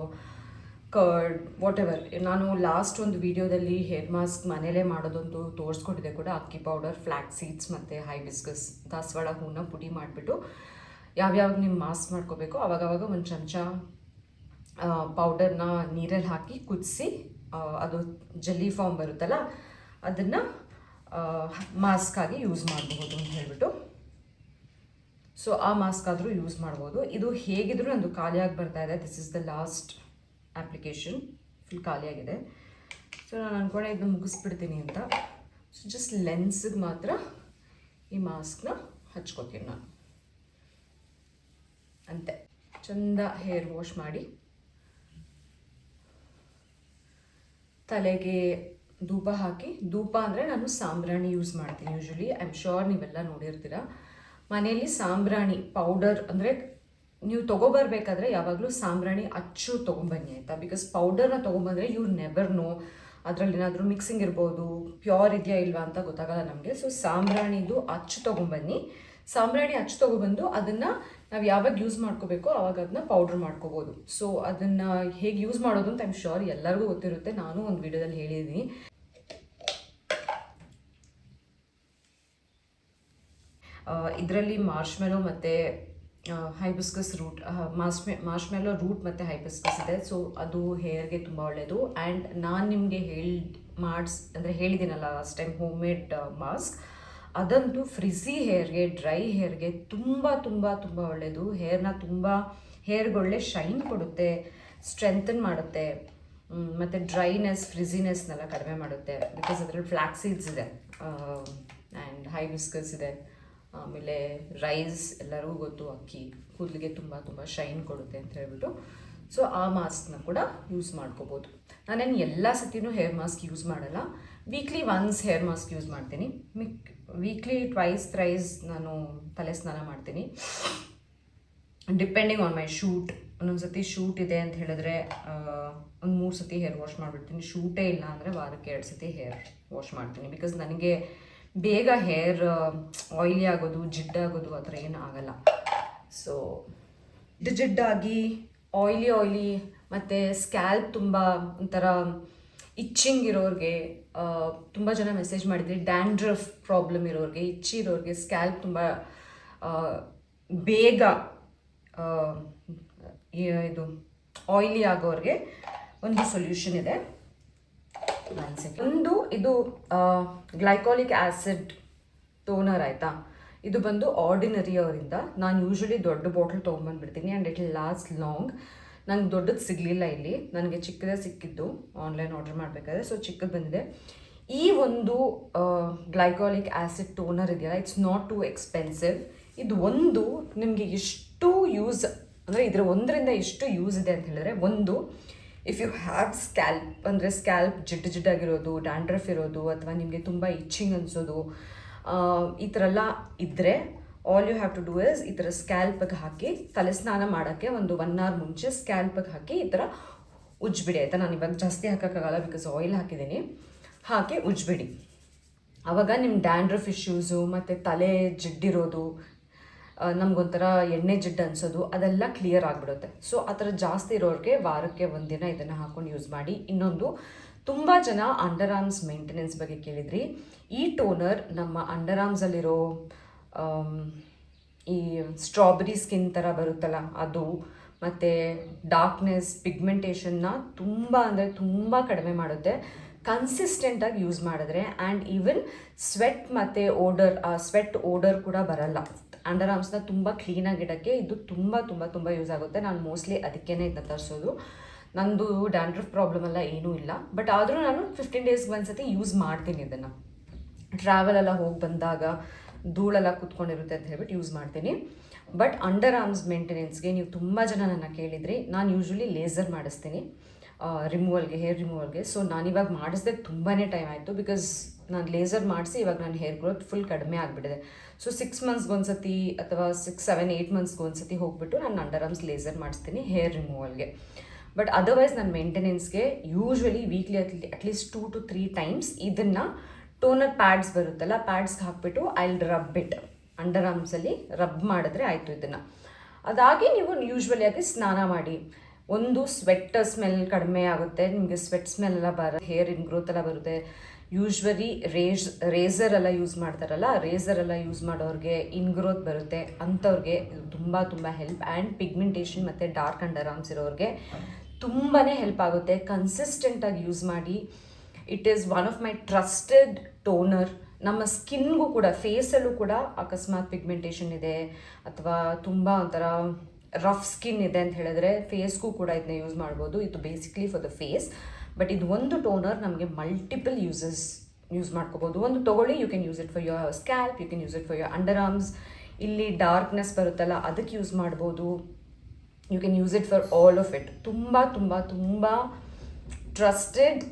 ಕರ್ಡ್ ವಾಟ್ ಎವರ್. ನಾನು ಲಾಸ್ಟ್ ಒಂದು ವಿಡಿಯೋದಲ್ಲಿ ಹೇರ್ ಮಾಸ್ಕ್ ಮನೇಲೇ ಮಾಡೋದೊಂದು ತೋರಿಸ್ಕೊಟ್ಟಿದ್ದೆ ಕೂಡ. ಅಕ್ಕಿ ಪೌಡರ್, ಫ್ಲ್ಯಾಕ್ಸ್ ಸೀಡ್ಸ್ ಮತ್ತು ಹೈಬಿಸ್ಕಸ್ ದಾಸವಾಳ ಹೂವನ್ನ ಪುಡಿ ಮಾಡಿಬಿಟ್ಟು ಯಾವ್ಯಾವ ನೀವು ಮಾಸ್ಕ್ ಮಾಡ್ಕೋಬೇಕು ಅವಾಗವಾಗ ಒಂದು ಚಮಚ ಪೌಡರ್ನ ನೀರಲ್ಲಿ ಹಾಕಿ ಕುದಿಸಿ ಅದು ಜಲ್ಲಿ ಫಾರ್ಮ್ ಬರುತ್ತಲ್ಲ ಅದನ್ನು ಮಾಸ್ಕ್ ಆಗಿ ಯೂಸ್ ಮಾಡಬಹುದು ಅಂತ ಹೇಳ್ಬಿಟ್ಟು. ಸೊ ಆ ಮಾಸ್ಕ್ ಆದರೂ ಯೂಸ್ ಮಾಡ್ಬೋದು. ಇದು ಹೇಗಿದ್ರೂ ನಂದು ಖಾಲಿಯಾಗಿ ಬರ್ತಾ ಇದೆ. This is the last application, full ಖಾಲಿಯಾಗಿದೆ. ಸೊ ನಾನು ಅಂದ್ಕೊಂಡೆ ಇದನ್ನ ಮುಗಿಸ್ಬಿಡ್ತೀನಿ ಅಂತ. ಸೊ ಜಸ್ಟ್ ಲೆನ್ಸಿಗೆ ಮಾತ್ರ ಈ ಮಾಸ್ಕ್ನ ಹಚ್ಕೋತೀನಿ ನಾನು ಅಂತೆ. ಚಂದ ಹೇರ್ ವಾಶ್ ಮಾಡಿ ತಲೆಗೆ ಧೂಪ ಹಾಕಿ, ಧೂಪ ಅಂದರೆ ನಾನು ಸಾಂಬ್ರಾಣಿ ಯೂಸ್ ಮಾಡ್ತೀನಿ ಯೂಶ್ವಲಿ. ಐ ಆಮ್ ಶ್ಯೂರ್ ನೀವೆಲ್ಲ ನೋಡಿರ್ತೀರ. ಮನೆಯಲ್ಲಿ ಸಾಂಬ್ರಾಣಿ ಪೌಡರ್ ಅಂದರೆ ನೀವು ತೊಗೊಬರ್ಬೇಕಾದ್ರೆ ಯಾವಾಗಲೂ ಸಾಂಬ್ರಾಣಿ ಅಚ್ಚು ತೊಗೊಂಬನ್ನಿ ಆಯಿತಾ. ಬಿಕಾಸ್ ಪೌಡರ್ನ ತೊಗೊಂಬಂದರೆ ಯು ನೆವರ್ ನೋ ಅದರಲ್ಲಿ ಏನಾದರೂ ಮಿಕ್ಸಿಂಗ್ ಇರ್ಬೋದು, ಪ್ಯೂರ್ ಇದೆಯಾ ಇಲ್ವಾ ಅಂತ ಗೊತ್ತಾಗಲ್ಲ ನಮಗೆ. ಸೊ ಸಾಂಬ್ರಾಣಿದು ಅಚ್ಚು ತೊಗೊಂಬನ್ನಿ. ಸಾಂಬ್ರಾಣಿ ಅಚ್ಚು ತೊಗೊಬಂದು ಅದನ್ನು ನಾವು ಯಾವಾಗ ಯೂಸ್ ಮಾಡ್ಕೋಬೇಕು ಆವಾಗ ಅದನ್ನ ಪೌಡ್ರ್ ಮಾಡ್ಕೋಬೋದು. ಸೊ ಅದನ್ನು ಹೇಗೆ ಯೂಸ್ ಮಾಡೋದು ಅಂತ ಐ ಆಮ್ ಶ್ಯೂರ್ ಎಲ್ಲರಿಗೂ ಗೊತ್ತಿರುತ್ತೆ. ನಾನು ಒಂದು ವಿಡಿಯೋದಲ್ಲಿ ಹೇಳಿದ್ದೀನಿ. ಇದರಲ್ಲಿ ಮಾರ್ಷ್ಮೆಲೋ ಮತ್ತು ಹೈಬಿಸ್ಕಸ್ ರೂಟ್, ಮಾರ್ಷ್ಮೆಲೋ ರೂಟ್ ಮತ್ತು ಹೈಬಿಸ್ಕಸ್ ಇದೆ. ಸೊ ಅದು ಹೇರ್ಗೆ ತುಂಬ ಒಳ್ಳೆಯದು. ಆ್ಯಂಡ್ ನಾನು ನಿಮಗೆ ಹೇಳಿದ್ದೀನಲ್ಲ last time homemade mask, ಅದಂತೂ ಫ್ರಿಝಿ ಹೇರ್ಗೆ, ಡ್ರೈ ಹೇರ್ಗೆ ತುಂಬ ತುಂಬ ತುಂಬ ಒಳ್ಳೆಯದು. ಹೇರ್ಗೊಳ್ಳೆ ಶೈನ್ ಕೊಡುತ್ತೆ, ಸ್ಟ್ರೆಂಥನ್ ಮಾಡುತ್ತೆ, ಮತ್ತು ಡ್ರೈನೆಸ್, ಫ್ರಿಝಿನೆಸ್ನೆಲ್ಲ ಕಡಿಮೆ ಮಾಡುತ್ತೆ. ಬಿಕಾಸ್ ಅದರಲ್ಲಿ ಫ್ಲ್ಯಾಕ್ಸ್ ಸೀಡ್ಸ್ ಇದೆ ಆ್ಯಂಡ್ ಹೈಬಿಸ್ಕಸ್ ಇದೆ, ಆಮೇಲೆ ರೈಸ್ ಎಲ್ಲರಿಗೂ ಗೊತ್ತು, ಅಕ್ಕಿ ಕೂದಲಿಗೆ ತುಂಬ ತುಂಬ ಶೈನ್ ಕೊಡುತ್ತೆ ಅಂತ ಹೇಳ್ಬಿಟ್ಟು. ಸೊ ಆ ಮಾಸ್ಕ್ನ ಕೂಡ ಯೂಸ್ ಮಾಡ್ಕೋಬೋದು. ನಾನೇನು ಎಲ್ಲ ಸತಿನೂ ಹೇರ್ ಮಾಸ್ಕ್ ಯೂಸ್ ಮಾಡಲ್ಲ. Weekly once hair mask use ಮಾಡ್ತೀನಿ. ವೀಕ್ಲಿ ಥ್ರೈಸ್ ನಾನು ತಲೆ ಸ್ನಾನ ಮಾಡ್ತೀನಿ, ಡಿಪೆಂಡಿಂಗ್ ಆನ್ ಮೈ ಶೂಟ್. ಒಂದೊಂದು ಸತಿ ಶೂಟ್ ಇದೆ ಅಂತ ಹೇಳಿದ್ರೆ ಒಂದು 3 ಸತಿ ಹೇರ್ ವಾಶ್ ಮಾಡಿಬಿಡ್ತೀನಿ. ಶೂಟೇ ಇಲ್ಲ ಅಂದರೆ ವಾರಕ್ಕೆ 2 ಸತಿ ಹೇರ್ ವಾಶ್ ಮಾಡ್ತೀನಿ. ಬಿಕಾಸ್ ನನಗೆ ಬೇಗ ಹೇರ್ ಆಯಿಲಿ ಆಗೋದು, ಜಿಡ್ಡಾಗೋದು ಆ ಥರ ಏನು ಆಗಲ್ಲ. ಸೊ ಜಿಡ್ಡಾಗಿ ಆಯಿಲಿ ಮತ್ತು ಸ್ಕ್ಯಾಲ್ಪ್ ತುಂಬ ಒಂಥರ ಇಚ್ಚಿಂಗ್ ಇರೋರಿಗೆ ತುಂಬ ಜನ ಮೆಸೇಜ್ ಮಾಡಿದ್ರಿ. ಡ್ಯಾಂಡ್ರಫ್ ಪ್ರಾಬ್ಲಮ್ ಇರೋರಿಗೆ, ಇಚ್ಚಿ ಇರೋರಿಗೆ, ಸ್ಕ್ಯಾಲ್ಪ್ ತುಂಬ ಬೇಗ ಇದು ಆಯಿಲಿ ಆಗೋರಿಗೆ ಒಂದು ಸೊಲ್ಯೂಷನ್ ಇದೆ. ಒಂದು ಇದು ಗ್ಲೈಕಾಲಿಕ್ ಆ್ಯಸಿಡ್ ಟೋನರ್ ಆಯಿತಾ. ಇದು ಬಂದು ಆರ್ಡಿನರಿ ಅವರಿಂದ. ನಾನು ಯೂಶ್ವಲಿ ದೊಡ್ಡ ಬಾಟಲ್ ತೊಗೊಂಬಂದ್ಬಿಡ್ತೀನಿ and it will last long. ನಂಗೆ ದೊಡ್ಡದು ಸಿಗಲಿಲ್ಲ ಇಲ್ಲಿ, ನನಗೆ ಚಿಕ್ಕದೇ ಸಿಕ್ಕಿದ್ದು ಆನ್ಲೈನ್ ಆರ್ಡರ್ ಮಾಡಬೇಕಾದ್ರೆ. ಸೊ ಚಿಕ್ಕದು ಬಂದಿದೆ. ಈ ಒಂದು ಗ್ಲೈಕಾಲಿಕ್ ಆ್ಯಸಿಡ್ ಟೋನರ್ ಇದೆಯಲ್ಲ, ಇಟ್ಸ್ ನಾಟ್ ಟು ಎಕ್ಸ್ಪೆನ್ಸಿವ್. ಇದು ಒಂದು ನಿಮಗೆ ಎಷ್ಟು ಯೂಸ್ ಅಂದರೆ ಇದರ ಒಂದರಿಂದ ಎಷ್ಟು ಯೂಸ್ ಇದೆ ಅಂತ ಹೇಳಿದ್ರೆ, ಒಂದು ಇಫ್ ಯು ಹ್ಯಾವ್ ಸ್ಕ್ಯಾಲ್ಪ್ ಜಿಡ್ಡಾಗಿರೋದು, ಡ್ಯಾಂಡ್ರಫ್ ಇರೋದು, ಅಥವಾ ನಿಮಗೆ ತುಂಬ ಇಚ್ಚಿಂಗ್ ಅನಿಸೋದು, ಈ ಥರ ಎಲ್ಲ ಇದ್ದರೆ all you have to do is ಈ ಥರ ಸ್ಕ್ಯಾಲ್ಪಿಗೆ ಹಾಕಿ ತಲೆ ಸ್ನಾನ ಮಾಡೋಕ್ಕೆ ಒಂದು 1 hour ಮುಂಚೆ ಸ್ಕ್ಯಾಲ್ಪಿಗೆ ಹಾಕಿ ಈ ಥರ ಉಜ್ಜಿಬಿಡಿ ಆಯಿತಾ. ನಾನು ಇವಾಗ ಜಾಸ್ತಿ ಹಾಕೋಕ್ಕಾಗಲ್ಲ ಬಿಕಾಸ್ ಆಯಿಲ್ ಹಾಕಿದ್ದೀನಿ. ಹಾಕಿ ಉಜ್ಜಿಬಿಡಿ. ಆವಾಗ ನಿಮ್ಮ ಡ್ಯಾಂಡ್ರಫ್ ಇಶ್ಯೂಸು ಮತ್ತು ತಲೆ ಜಿಡ್ಡಿರೋದು, ನಮಗೊಂಥರ ಎಣ್ಣೆ ಜಿಡ್ಡು ಅನಿಸೋದು ಅದೆಲ್ಲ ಕ್ಲಿಯರ್ ಆಗಿಬಿಡುತ್ತೆ. ಸೊ ಆ ಥರ ಜಾಸ್ತಿ ಇರೋರಿಗೆ ವಾರಕ್ಕೆ 1 ದಿನ ಇದನ್ನು ಹಾಕೊಂಡು ಯೂಸ್ ಮಾಡಿ. ಇನ್ನೊಂದು, ತುಂಬ ಜನ ಅಂಡರ್ ಆರ್ಮ್ಸ್ ಮೇಂಟೆನೆನ್ಸ್ ಬಗ್ಗೆ ಕೇಳಿದ್ರಿ. ಈ ಟೋನರ್ ನಮ್ಮ ಅಂಡರ್ ಆರ್ಮ್ಸಲ್ಲಿರೋ ಈ ಸ್ಟ್ರಾಬೆರಿ ಸ್ಕಿನ್ ಥರ ಬರುತ್ತಲ್ಲ ಅದು, ಮತ್ತು ಡಾರ್ಕ್ನೆಸ್, ಪಿಗ್ಮೆಂಟೇಷನ್ನ ತುಂಬ ಅಂದರೆ ತುಂಬ ಕಡಿಮೆ ಮಾಡುತ್ತೆ ಕನ್ಸಿಸ್ಟೆಂಟಾಗಿ ಯೂಸ್ ಮಾಡಿದ್ರೆ. ಆ್ಯಂಡ್ ಈವನ್ ಸ್ವೆಟ್ ಮತ್ತು ಸ್ವೆಟ್ ಓಡರ್ ಕೂಡ ಬರಲ್ಲ. ಅಂಡರ್ ಆರ್ಮ್ಸ್ನ ತುಂಬ ಕ್ಲೀನಾಗಿ ಇಡೋಕ್ಕೆ ಇದು ತುಂಬ ತುಂಬ ತುಂಬ ಯೂಸ್ ಆಗುತ್ತೆ. ನಾನು ಮೋಸ್ಟ್ಲಿ ಅದಕ್ಕೇ ಇದನ್ನ ತರಿಸೋದು. ನಂದು ಡ್ಯಾಂಡ್ರಫ್ ಪ್ರಾಬ್ಲಮ್ ಎಲ್ಲ ಏನೂ ಇಲ್ಲ, ಬಟ್ ಆದರೂ ನಾನು 15 ಡೇಸ್ಗೆ ಒಂದ್ಸತಿ ಯೂಸ್ ಮಾಡ್ತೀನಿ ಇದನ್ನು. ಟ್ರಾವೆಲೆಲ್ಲ ಹೋಗಿ ಬಂದಾಗ ಧೂಳೆಲ್ಲ ಕೂತ್ಕೊಂಡಿರುತ್ತೆ ಅಂತ ಹೇಳ್ಬಿಟ್ಟು ಯೂಸ್ ಮಾಡ್ತೀನಿ. ಬಟ್ ಅಂಡರ್ ಆರ್ಮ್ಸ್ ಮೇಂಟೆನೆನ್ಸ್ಗೆ ನೀವು ತುಂಬ ಜನ ನನ್ನ ಕೇಳಿದ್ರಿ. ನಾನು ಯೂಶ್ವಲಿ ಲೇಸರ್ ಮಾಡಿಸ್ತೀನಿ ರಿಮೂವಲ್ಗೆ, ಹೇರ್ ರಿಮೂವಲ್ಗೆ. ಸೊ ನಾನಿವಾಗ ಮಾಡಿಸ್ದೆ ತುಂಬಾ ಟೈಮ್ ಆಯಿತು. ಬಿಕಾಸ್ ನಾನು ಲೇಸರ್ ಮಾಡಿಸಿ ಇವಾಗ ನನ್ನ ಹೇರ್ ಗ್ರೋತ್ ಫುಲ್ ಕಡಿಮೆ ಆಗಿಬಿಟ್ಟಿದೆ. ಸೊ 6 ಮಂತ್ಸ್ಗೆ ಒಂದ್ಸತಿ ಅಥವಾ 6, 7, 8 ಮಂತ್ಸ್ಗೆ ಒಂದ್ಸತಿ ಹೋಗ್ಬಿಟ್ಟು ನಾನು ಅಂಡರ್ ಆರ್ಮ್ಸ್ ಲೇಸರ್ ಮಾಡಿಸ್ತೀನಿ ಹೇರ್ ರಿಮೂವಲ್ಗೆ. ಬಟ್ ಅದರ್ವೈಸ್ ನನ್ನ ಮೇಂಟೆನೆನ್ಸ್ಗೆ usually weekly at least 2 to 3 times ಇದನ್ನು ಟೋನರ್ ಪ್ಯಾಡ್ಸ್ ಬರುತ್ತಲ್ಲ, ಪ್ಯಾಡ್ಸ್ಗೆ ಹಾಕ್ಬಿಟ್ಟು ಐ ವಿಲ್ ರಬ್ ಇಟ್. ಅಂಡರ್ ಆರ್ಮ್ಸಲ್ಲಿ ರಬ್ ಮಾಡಿದ್ರೆ ಆಯಿತು ಇದನ್ನು. ಅದಾಗಿ ನೀವು ಯೂಶ್ವಲಿಯಾಗಿ ಸ್ನಾನ ಮಾಡಿ ಒಂದು ಸ್ವೆಟ್ ಸ್ಮೆಲ್ ಕಡಿಮೆ ಆಗುತ್ತೆ, ನಿಮಗೆ ಸ್ವೆಟ್ ಸ್ಮೆಲ್ ಎಲ್ಲ ಹೇರ್ ಇನ್ ಗ್ರೋತ್ ಎಲ್ಲ ಬರುತ್ತೆ. ಯೂಶ್ವಲಿ ರೇಸರ್ ಎಲ್ಲ ಯೂಸ್ ಮಾಡ್ತಾರಲ್ಲ, ರೇಸರ್ ಎಲ್ಲ ಯೂಸ್ ಮಾಡೋರಿಗೆ ಇನ್ ಗ್ರೋತ್ ಬರುತ್ತೆ, ಅಂಥವ್ರಿಗೆ ಇದು ತುಂಬ ತುಂಬ ಹೆಲ್ಪ್. ಆ್ಯಂಡ್ ಪಿಗ್ಮೆಂಟೇಷನ್ ಮತ್ತು ಡಾರ್ಕ್ ಅಂಡರ್ ಆರ್ಮ್ಸ್ ಇರೋರಿಗೆ ತುಂಬಾ ಹೆಲ್ಪ್ ಆಗುತ್ತೆ. ಕನ್ಸಿಸ್ಟೆಂಟಾಗಿ ಯೂಸ್ ಮಾಡಿ. It is one of my trusted toner. ನಮ್ಮ ಸ್ಕಿನ್ಗೂ ಕೂಡ, ಫೇಸಲ್ಲೂ ಕೂಡ ಅಕಸ್ಮಾತ್ ಪಿಗ್ಮೆಂಟೇಷನ್ ಇದೆ ಅಥವಾ ತುಂಬ ಒಂಥರ ರಫ್ ಸ್ಕಿನ್ ಇದೆ ಅಂತ ಹೇಳಿದ್ರೆ ಫೇಸ್ಗೂ ಕೂಡ ಇದನ್ನ ಯೂಸ್ ಮಾಡ್ಬೋದು. ಇದು basically for the face, but ಇದು ಒಂದು ಟೋನರ್ ನಮಗೆ ಮಲ್ಟಿಪಲ್ ಯೂಸ್ ಮಾಡ್ಕೋಬೋದು. ಒಂದು ತೊಗೊಳ್ಳಿ, you can use it for your scalp, you can use it for your underarms. ಇಲ್ಲಿ ಡಾರ್ಕ್ನೆಸ್ ಬರುತ್ತಲ್ಲ ಅದಕ್ಕೆ ಯೂಸ್ ಮಾಡ್ಬೋದು. You can use it for all of it. ತುಂಬ ತುಂಬ ತುಂಬ trusted,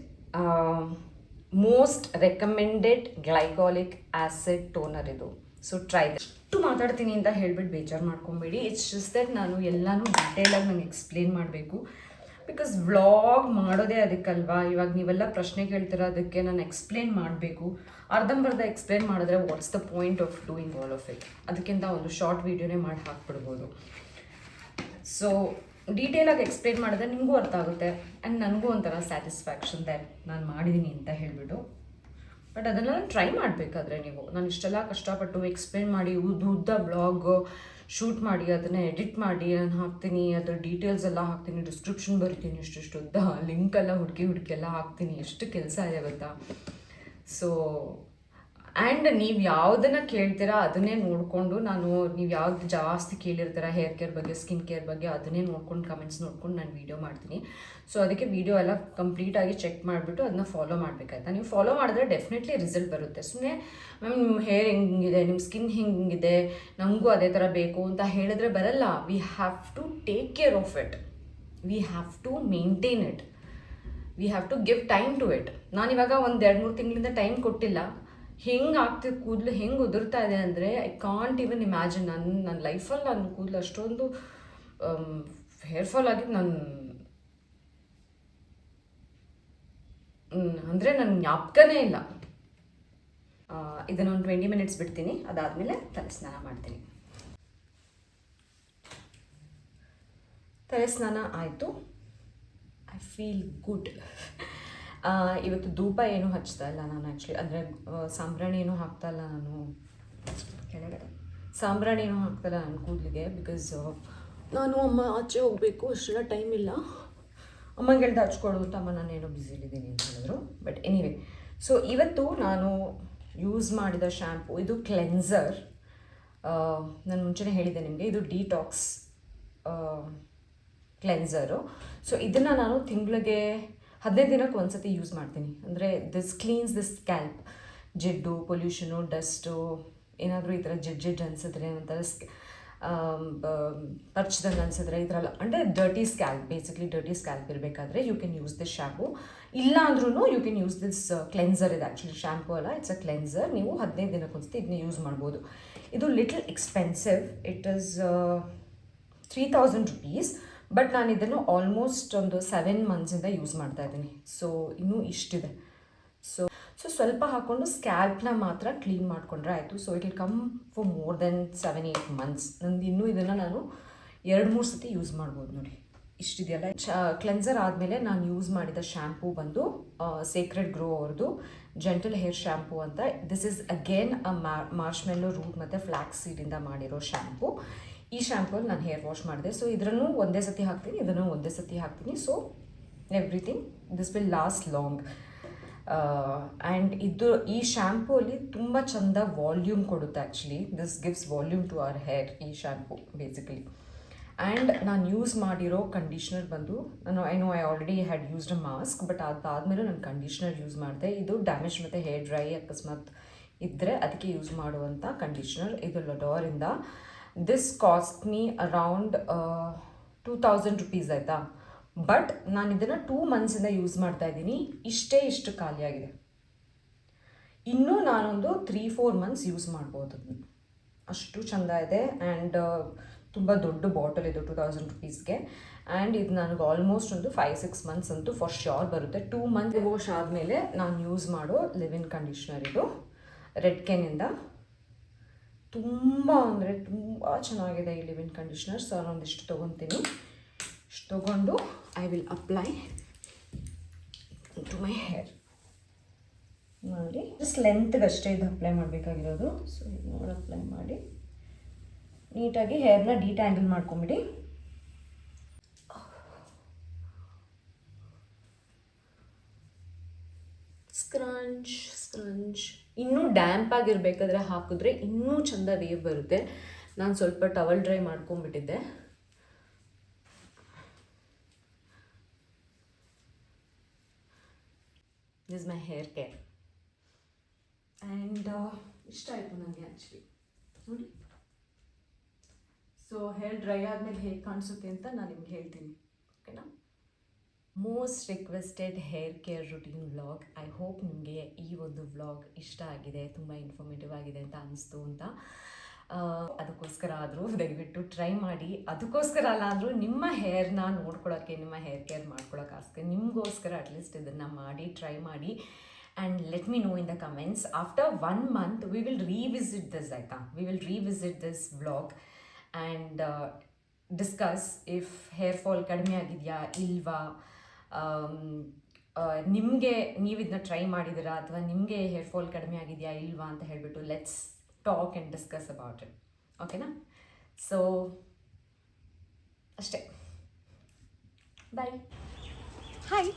most recommended glycolic acid toner ಇದು. So try this. ಎಷ್ಟು ಮಾತಾಡ್ತೀನಿ ಅಂತ ಹೇಳ್ಬಿಟ್ಟು ಬೇಜಾರು ಮಾಡ್ಕೊಬೇಡಿ. ಇಟ್ಸ್ ಜಸ್ಟ್ ದಟ್ ನಾನು ಎಲ್ಲನೂ ಡಿಟೇಲಾಗಿ ನಂಗೆ ಎಕ್ಸ್ಪ್ಲೇನ್ ಮಾಡಬೇಕು. ಬಿಕಾಸ್ ವ್ಲಾಗ್ ಮಾಡೋದೇ ಅದಕ್ಕಲ್ವಾ. ಇವಾಗ ನೀವೆಲ್ಲ ಪ್ರಶ್ನೆ ಕೇಳ್ತೀರ, ಅದಕ್ಕೆ ನಾನು ಎಕ್ಸ್ಪ್ಲೇನ್ ಮಾಡಬೇಕು. ಅರ್ಧಂಬರ್ಧ ಎಕ್ಸ್ಪ್ಲೇನ್ ಮಾಡಿದ್ರೆ what's the point of doing all of it? ಅದಕ್ಕಿಂತ ಒಂದು ಶಾರ್ಟ್ ವೀಡಿಯೋನೇ ಮಾಡಿ ಹಾಕ್ಬಿಡ್ಬೋದು. ಸೊ ಡೀಟೇಲಾಗಿ ಎಕ್ಸ್ಪ್ಲೇನ್ ಮಾಡಿದ್ರೆ ನಿಮಗೂ ಅರ್ಥ ಆಗುತ್ತೆ ಆ್ಯಂಡ್ ನನಗೂ ಒಂಥರ ಸ್ಯಾಟಿಸ್ಫ್ಯಾಕ್ಷನ್ ದ್ಯಾಟ್ ನಾನು ಮಾಡಿದ್ದೀನಿ ಅಂತ ಹೇಳಿಬಿಟ್ಟು. ಬಟ್ ಅದನ್ನು ಟ್ರೈ ಮಾಡಬೇಕಾದ್ರೆ ನಾನು ಇಷ್ಟೆಲ್ಲ ಕಷ್ಟಪಟ್ಟು ಎಕ್ಸ್ಪ್ಲೇನ್ ಮಾಡಿ ಉದ್ದ ಬ್ಲಾಗ್ ಶೂಟ್ ಮಾಡಿ ಅದನ್ನು ಎಡಿಟ್ ಮಾಡಿ ನಾನು ಹಾಕ್ತೀನಿ, ಅದರ ಡೀಟೇಲ್ಸ್ ಎಲ್ಲ ಹಾಕ್ತೀನಿ, ಡಿಸ್ಕ್ರಿಪ್ಷನ್ ಬರಿತೀನಿ, ಇಷ್ಟಿಷ್ಟು ಉದ್ದ ಲಿಂಕೆಲ್ಲ ಹುಡುಕಿ ಎಲ್ಲ ಹಾಕ್ತೀನಿ. ಎಷ್ಟು ಕೆಲಸ ಇದೆ ಗೊತ್ತಾ. ಸೊ ಆ್ಯಂಡ್ ನೀವು ಯಾವುದನ್ನು ಕೇಳ್ತೀರಾ ಅದನ್ನೇ ನೋಡಿಕೊಂಡು ನೀವು ಯಾವ್ದು ಜಾಸ್ತಿ ಕೇಳಿರ್ತೀರ ಹೇರ್ ಕೇರ್ ಬಗ್ಗೆ, ಸ್ಕಿನ್ ಕೇರ್ ಬಗ್ಗೆ, ಅದನ್ನೇ ನೋಡ್ಕೊಂಡು ಕಮೆಂಟ್ಸ್ ನೋಡ್ಕೊಂಡು ನಾನು ವೀಡಿಯೋ ಮಾಡ್ತೀನಿ. ಸೊ ಅದಕ್ಕೆ ವೀಡಿಯೋ ಎಲ್ಲ ಕಂಪ್ಲೀಟಾಗಿ ಚೆಕ್ ಮಾಡಿಬಿಟ್ಟು ಅದನ್ನ ಫಾಲೋ ಮಾಡಬೇಕಾಯ್ತಾ. ನೀವು ಫಾಲೋ ಮಾಡಿದ್ರೆ ಡೆಫಿನೆಟ್ಲಿ ರಿಸಲ್ಟ್ ಬರುತ್ತೆ. ಸುಮ್ಮನೆ ಮ್ಯಾಮ್ ನಿಮ್ಮ ಹೇರ್ ಹೆಂಗಿದೆ, ನಿಮ್ಮ ಸ್ಕಿನ್ ಹೆಂಗಿದೆ, ನಮಗೂ ಅದೇ ಥರ ಬೇಕು ಅಂತ ಹೇಳಿದ್ರೆ ಬರಲ್ಲ. We have to take care of it, we have to maintain it, we have to give time to it. ನಾನಿವಾಗ ಒಂದು 2-3 ತಿಂಗಳಿಂದ ಟೈಮ್ ಕೊಟ್ಟಿಲ್ಲ. ಹೆಂಗೆ ಆಗ್ತಿದೆ ಕೂದಲು, ಹೆಂಗೆ ಉದುರ್ತಾ ಇದೆ ಅಂದರೆ ಐ ಕಾಂಟ್ ಇವನ್ ಇಮ್ಯಾಜಿನ್. ನನ್ನ ಲೈಫಲ್ಲಿ ನನ್ನ ಕೂದಲು ಅಷ್ಟೊಂದು ಹೇರ್ ಫಾಲ್ ಆಗಿದ್ದು ಅಂದರೆ ನನ್ನ ಜ್ಞಾಪಕನೇ ಇಲ್ಲ. ಇದನ್ನು ಒಂದು 20 ಮಿನಿಟ್ಸ್ ಬಿಡ್ತೀನಿ, ಅದಾದಮೇಲೆ ತಲೆ ಸ್ನಾನ ಮಾಡ್ತೀನಿ. ತಲೆ ಸ್ನಾನ ಆಯಿತು. I feel good. ಇವತ್ತು ಧೂಪ ಏನೂ ಹಚ್ತಾ ಇಲ್ಲ ನಾನು ಆ್ಯಕ್ಚುಲಿ, ಅಂದರೆ ಸಾಂಬ್ರಾಣಿ ಏನೂ ಹಾಕ್ತಾ ಇಲ್ಲ ನಾನು ಕೆಳಗಡೆ, ಸಾಂಬ್ರಾಣಿ ಏನೂ ಹಾಕ್ತಾಯಿಲ್ಲ ನನ್ನ ಕೂದಲಿಗೆ. ಬಿಕಾಸ್ ನಾನು ಅಮ್ಮ ಆಚೆ ಹೋಗಬೇಕು, ಅಷ್ಟೆಲ್ಲ ಟೈಮ್ ಇಲ್ಲ. ಅಮ್ಮಂಗೆ ಹೇಳ್ದೆ ಹಚ್ಕೊಡು ಅಂತ, ಅಮ್ಮ ನಾನೇನೋ ಬ್ಯುಸಿಲಿದ್ದೀನಿ ಅಂತ ಹೇಳಿದ್ರು. ಬಟ್ ಎನಿವೇ, ಸೊ ಇವತ್ತು ನಾನು ಯೂಸ್ ಮಾಡಿದ ಶ್ಯಾಂಪು ಇದು ಕ್ಲೆನ್ಸರ್. ನಾನು ಮುಂಚೆನೇ ಹೇಳಿದ್ದೆ ನಿಮಗೆ, ಇದು ಡಿಟಾಕ್ಸ್ ಕ್ಲೆನ್ಸರು. ಸೊ ಇದನ್ನು ನಾನು ತಿಂಗಳಿಗೆ 15 ದಿನಕ್ಕೆ ಒಂದ್ಸತಿ ಯೂಸ್ ಮಾಡ್ತೀನಿ. ಅಂದರೆ ದಿಸ್ ಕ್ಲೀನ್ಸ್ ದಿಸ್ ಸ್ಕ್ಯಾಲ್ಪ್. ಜಿಡ್ಡು, ಪೊಲ್ಯೂಷನು, ಡಸ್ಟು, ಏನಾದರೂ ಈ ಥರ ಜಿಡ್ ಅನಿಸಿದ್ರೆ, ಒಂಥರ ಪರ್ಚ್ದಂಗೆ ಅನಿಸಿದ್ರೆ, ಈ ಥರ ಎಲ್ಲ ಅಂದರೆ dirty scalp, basically dirty scalp ಇರಬೇಕಾದ್ರೆ you can use this shampoo. ಇಲ್ಲ ಅಂದ್ರೂ you can use this cleanser. ಇದು ಆ್ಯಕ್ಚುಲಿ ಶ್ಯಾಂಪು ಅಲ್ಲ, ಇಟ್ಸ್ ಅ ಕ್ಲೆನ್ಸರ್. ನೀವು 15 ದಿನಕ್ಕೆ ಒಂದ್ಸತಿ ಇದನ್ನ ಯೂಸ್ ಮಾಡ್ಬೋದು. ಇದು little expensive. It is 3000 rupees. But ನಾನು ಇದನ್ನು ಆಲ್ಮೋಸ್ಟ್ ಒಂದು 7 ಮಂತ್ಸಿಂದ ಯೂಸ್ ಮಾಡ್ತಾ ಇದ್ದೀನಿ. ಸೊ ಇನ್ನೂ ಇಷ್ಟಿದೆ. ಸೊ ಸ್ವಲ್ಪ ಹಾಕ್ಕೊಂಡು ಸ್ಕ್ಯಾಲ್ಪ್ನ ಮಾತ್ರ ಕ್ಲೀನ್ ಮಾಡಿಕೊಂಡ್ರೆ ಆಯಿತು. So it will come for more than 7-8 months. ನಂದು ಇನ್ನೂ ಇದನ್ನು ನಾನು 2-3 ಸತಿ ಯೂಸ್ ಮಾಡ್ಬೋದು ನೋಡಿ. ಇಷ್ಟಿದೆಯಲ್ಲ. ಕ್ಲೆನ್ಸರ್ ಆದಮೇಲೆ ನಾನು ಯೂಸ್ ಮಾಡಿದ ಶ್ಯಾಂಪೂ ಬಂದು ಸೇಕ್ರೆಡ್ ಗ್ರೋ ಅವ್ರದ್ದು ಜೆಂಟಲ್ ಹೇರ್ ಶ್ಯಾಂಪೂ ಅಂತ. This is again a marshmallow root ಮತ್ತು ಫ್ಲ್ಯಾಕ್ಸ್ ಸೀಡಿಂದ ಮಾಡಿರೋ ಶ್ಯಾಂಪೂ. ಈ ಶ್ಯಾಂಪೂಲ್ಲಿ ನಾನು ಹೇರ್ ವಾಶ್ ಮಾಡಿದೆ. ಸೊ ಇದನ್ನು ಒಂದೇ ಸತಿ ಹಾಕ್ತೀನಿ, ಇದನ್ನು ಒಂದೇ ಸತಿ ಹಾಕ್ತೀನಿ. So everything this will last long. And ಈ ಶ್ಯಾಂಪೂಲಿ ತುಂಬ ಚಂದ ವಾಲ್ಯೂಮ್ ಕೊಡುತ್ತೆ. Actually this gives volume to our hair, ಈ ಶ್ಯಾಂಪೂ ಬೇಸಿಕಲಿ. ಆ್ಯಂಡ್ ನಾನು ಯೂಸ್ ಮಾಡಿರೋ ಕಂಡೀಷ್ನರ್ ಬಂದು, I already had used a mask, but ಅದಾದಮೇಲೆ ನಾನು ಕಂಡೀಷ್ನರ್ ಯೂಸ್ ಮಾಡಿದೆ. ಇದು ಡ್ಯಾಮೇಜ್ ಮತ್ತು ಹೇರ್ ಡ್ರೈ ಅಕಸ್ಮಾತ್ ಇದ್ದರೆ ಅದಕ್ಕೆ ಯೂಸ್ ಮಾಡುವಂಥ ಕಂಡೀಷ್ನರ್. ಇದು ಲಡೋರಿಂದ. This cost me around 2000 rupees ಆಯಿತಾ. ಬಟ್ ನಾನು ಇದನ್ನು 2 ಮಂತ್ಸಿಂದ ಯೂಸ್ ಮಾಡ್ತಾ ಇದ್ದೀನಿ. ಇಷ್ಟು ಖಾಲಿಯಾಗಿದೆ. ಇನ್ನೂ ನಾನೊಂದು 3-4 ಮಂತ್ಸ್ ಯೂಸ್ ಮಾಡ್ಬೋದು ಅದನ್ನು. ಅಷ್ಟು ಚೆಂದ ಇದೆ. ಆ್ಯಂಡ್ ತುಂಬ ದೊಡ್ಡ ಬಾಟಲ್ ಇದು 2000 rupeesಗೆ. ಆ್ಯಂಡ್ ಇದು ನನಗೆ ಆಲ್ಮೋಸ್ಟ್ ಒಂದು 5-6 ಮಂತ್ಸ್ ಅಂತೂ ಫಾರ್ ಶ್ಯೂರ್ ಬರುತ್ತೆ. 2 ಮಂತ್ ವಾಶ್ ಆದಮೇಲೆ ನಾನು ಯೂಸ್ ಮಾಡೋ ಲಿವ್-ಇನ್ ಕಂಡೀಷ್ನರ್ ಇದು ರೆಡ್ಕೆನಿಂದ. ತುಂಬ ಅಂದರೆ ತುಂಬ ಚೆನ್ನಾಗಿದೆ ಈ ಲಿವ್-ಇನ್ ಕಂಡೀಷ್ನರ್. ಸೊ ನಾನೊಂದಿಷ್ಟು ತೊಗೊತೀನಿ. ಇಷ್ಟು ತೊಗೊಂಡು I will apply to my hair ನೋಡಿ. ಜಸ್ಟ್ ಲೆಂತ್ಗೆ ಅಷ್ಟೇ ಇದು ಅಪ್ಲೈ ಮಾಡಬೇಕಾಗಿರೋದು. ಸೊ ಇದು ನೋಡಿ ಅಪ್ಲೈ ಮಾಡಿ ನೀಟಾಗಿ ಹೇರ್ನ ಡಿಟ್ಯಾಂಗಲ್ ಮಾಡ್ಕೊಂಬಿಡಿ. ಸ್ಕ್ರಂಚ್ ಸ್ಕ್ರಂಚ್. ಇನ್ನೂ ಡ್ಯಾಂಪ್ ಆಗಿರ್ಬೇಕಾದ್ರೆ ಹಾಕಿದ್ರೆ ಇನ್ನೂ ಚಂದ ವೇವ್ ಬರುತ್ತೆ. ನಾನು ಸ್ವಲ್ಪ ಟವಲ್ ಡ್ರೈ ಮಾಡ್ಕೊಂಡ್ಬಿಟ್ಟಿದ್ದೆ. This my hair care and ಇಷ್ಟ ಆಯಿತು ನನಗೆ ಆ್ಯಕ್ಚುಲಿ ನೋಡಿ. ಸೊ ಹೇರ್ ಡ್ರೈ ಆದಮೇಲೆ ಹೇಗೆ ಕಾಣಿಸುತ್ತೆ ಅಂತ ನಾನು ನಿಮ್ಗೆ ಹೇಳ್ತೀನಿ, ಓಕೆನಾ. Most requested hair care routine vlog. I hope ನಿಮಗೆ ಈ ಒಂದು ವ್ಲಾಗ್ ಇಷ್ಟ ಆಗಿದೆ, ತುಂಬ ಇನ್ಫಾರ್ಮೇಟಿವ್ ಆಗಿದೆ ಅಂತ ಅನಿಸ್ತು ಅಂತ. ಅದಕ್ಕೋಸ್ಕರ ಆದರೂ ದಯವಿಟ್ಟು ಟ್ರೈ ಮಾಡಿ. ಅದಕ್ಕೋಸ್ಕರ ಅಲ್ಲ ಅಂದರೂ ನಿಮ್ಮ ಹೇರ್ನ ನೋಡ್ಕೊಳ್ಳೋಕ್ಕೆ, ನಿಮ್ಮ ಹೇರ್ ಕೇರ್ ಮಾಡ್ಕೊಳ್ಳೋಕ್ಕಾಸ್ಕರ ನಿಮಗೋಸ್ಕರ ಅಟ್ಲೀಸ್ಟ್ ಇದನ್ನು ಮಾಡಿ ಟ್ರೈ ಮಾಡಿ. And let me know in the comments. After 1 month we will revisit this ಆಯಿತಾ. We will revisit this vlog and discuss if hair fall ಕಡಿಮೆ ಆಗಿದೆಯಾ ಇಲ್ವಾ, ನಿಮಗೆ ನೀವು ಇದನ್ನ ಟ್ರೈ ಮಾಡಿದ್ದೀರಾ ಅಥವಾ ನಿಮಗೆ ಹೇರ್ ಫಾಲ್ ಕಡಿಮೆ ಆಗಿದೆಯಾ ಇಲ್ವಾ ಅಂತ ಹೇಳಿಬಿಟ್ಟು let's talk and discuss about it, ಓಕೆನಾ. ಸೊ ಅಷ್ಟೇ, ಬಾಯ್. ಹಾಯ್.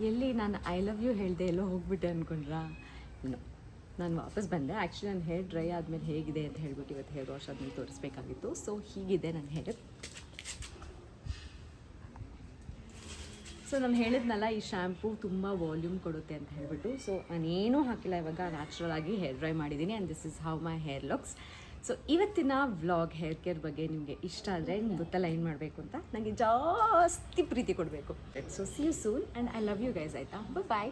ಎಲ್ಲಿ ನಾನು ಐ ಲವ್ ಯು ಹೇಳಿದೆ ಎಲ್ಲೋ ಹೋಗ್ಬಿಟ್ಟೆ ಅಂದ್ಕೊಂಡ್ರಾ? ಇನ್ನು ನಾನು ವಾಪಸ್ ಬಂದೆ. ಆ್ಯಕ್ಚುಲಿ ನನ್ನ ಹೇರ್ ಡ್ರೈ ಆದಮೇಲೆ ಹೇಗಿದೆ ಅಂತ ಹೇಳ್ಬಿಟ್ಟು ಇವತ್ತು ಹೇರ್ ವಾಶ್ ಆದಮೇಲೆ ತೋರಿಸ್ಬೇಕಾಗಿತ್ತು. ಸೊ ಹೀಗಿದೆ ನನ್ನ ಹೇರ್. ಸೊ ನಾನು ಹೇಳಿದ್ನಲ್ಲ ಈ ಶ್ಯಾಂಪು ತುಂಬ ವಾಲ್ಯೂಮ್ ಕೊಡುತ್ತೆ ಅಂತ ಹೇಳ್ಬಿಟ್ಟು. ಸೊ ನಾನೇನೂ ಹಾಕಿಲ್ಲ, ಇವಾಗ ನ್ಯಾಚುರಲ್ ಆಗಿ ಹೇರ್ ಡ್ರೈ ಮಾಡಿದ್ದೀನಿ and this is how my hair looks. So ಇವತ್ತಿನ ವ್ಲಾಗ್ ಹೇರ್ ಕೇರ್ ಬಗ್ಗೆ ನಿಮಗೆ ಇಷ್ಟ ಆದರೆ ನಿಮ್ಗೆ ಗೊತ್ತಲ್ಲ ಏನು ಮಾಡಬೇಕು ಅಂತ. ನನಗೆ ಜಾಸ್ತಿ ಪ್ರೀತಿ ಕೊಡಬೇಕು. So see you soon and I love you guys, ಆಯಿತಾ. ಬಾಯ್.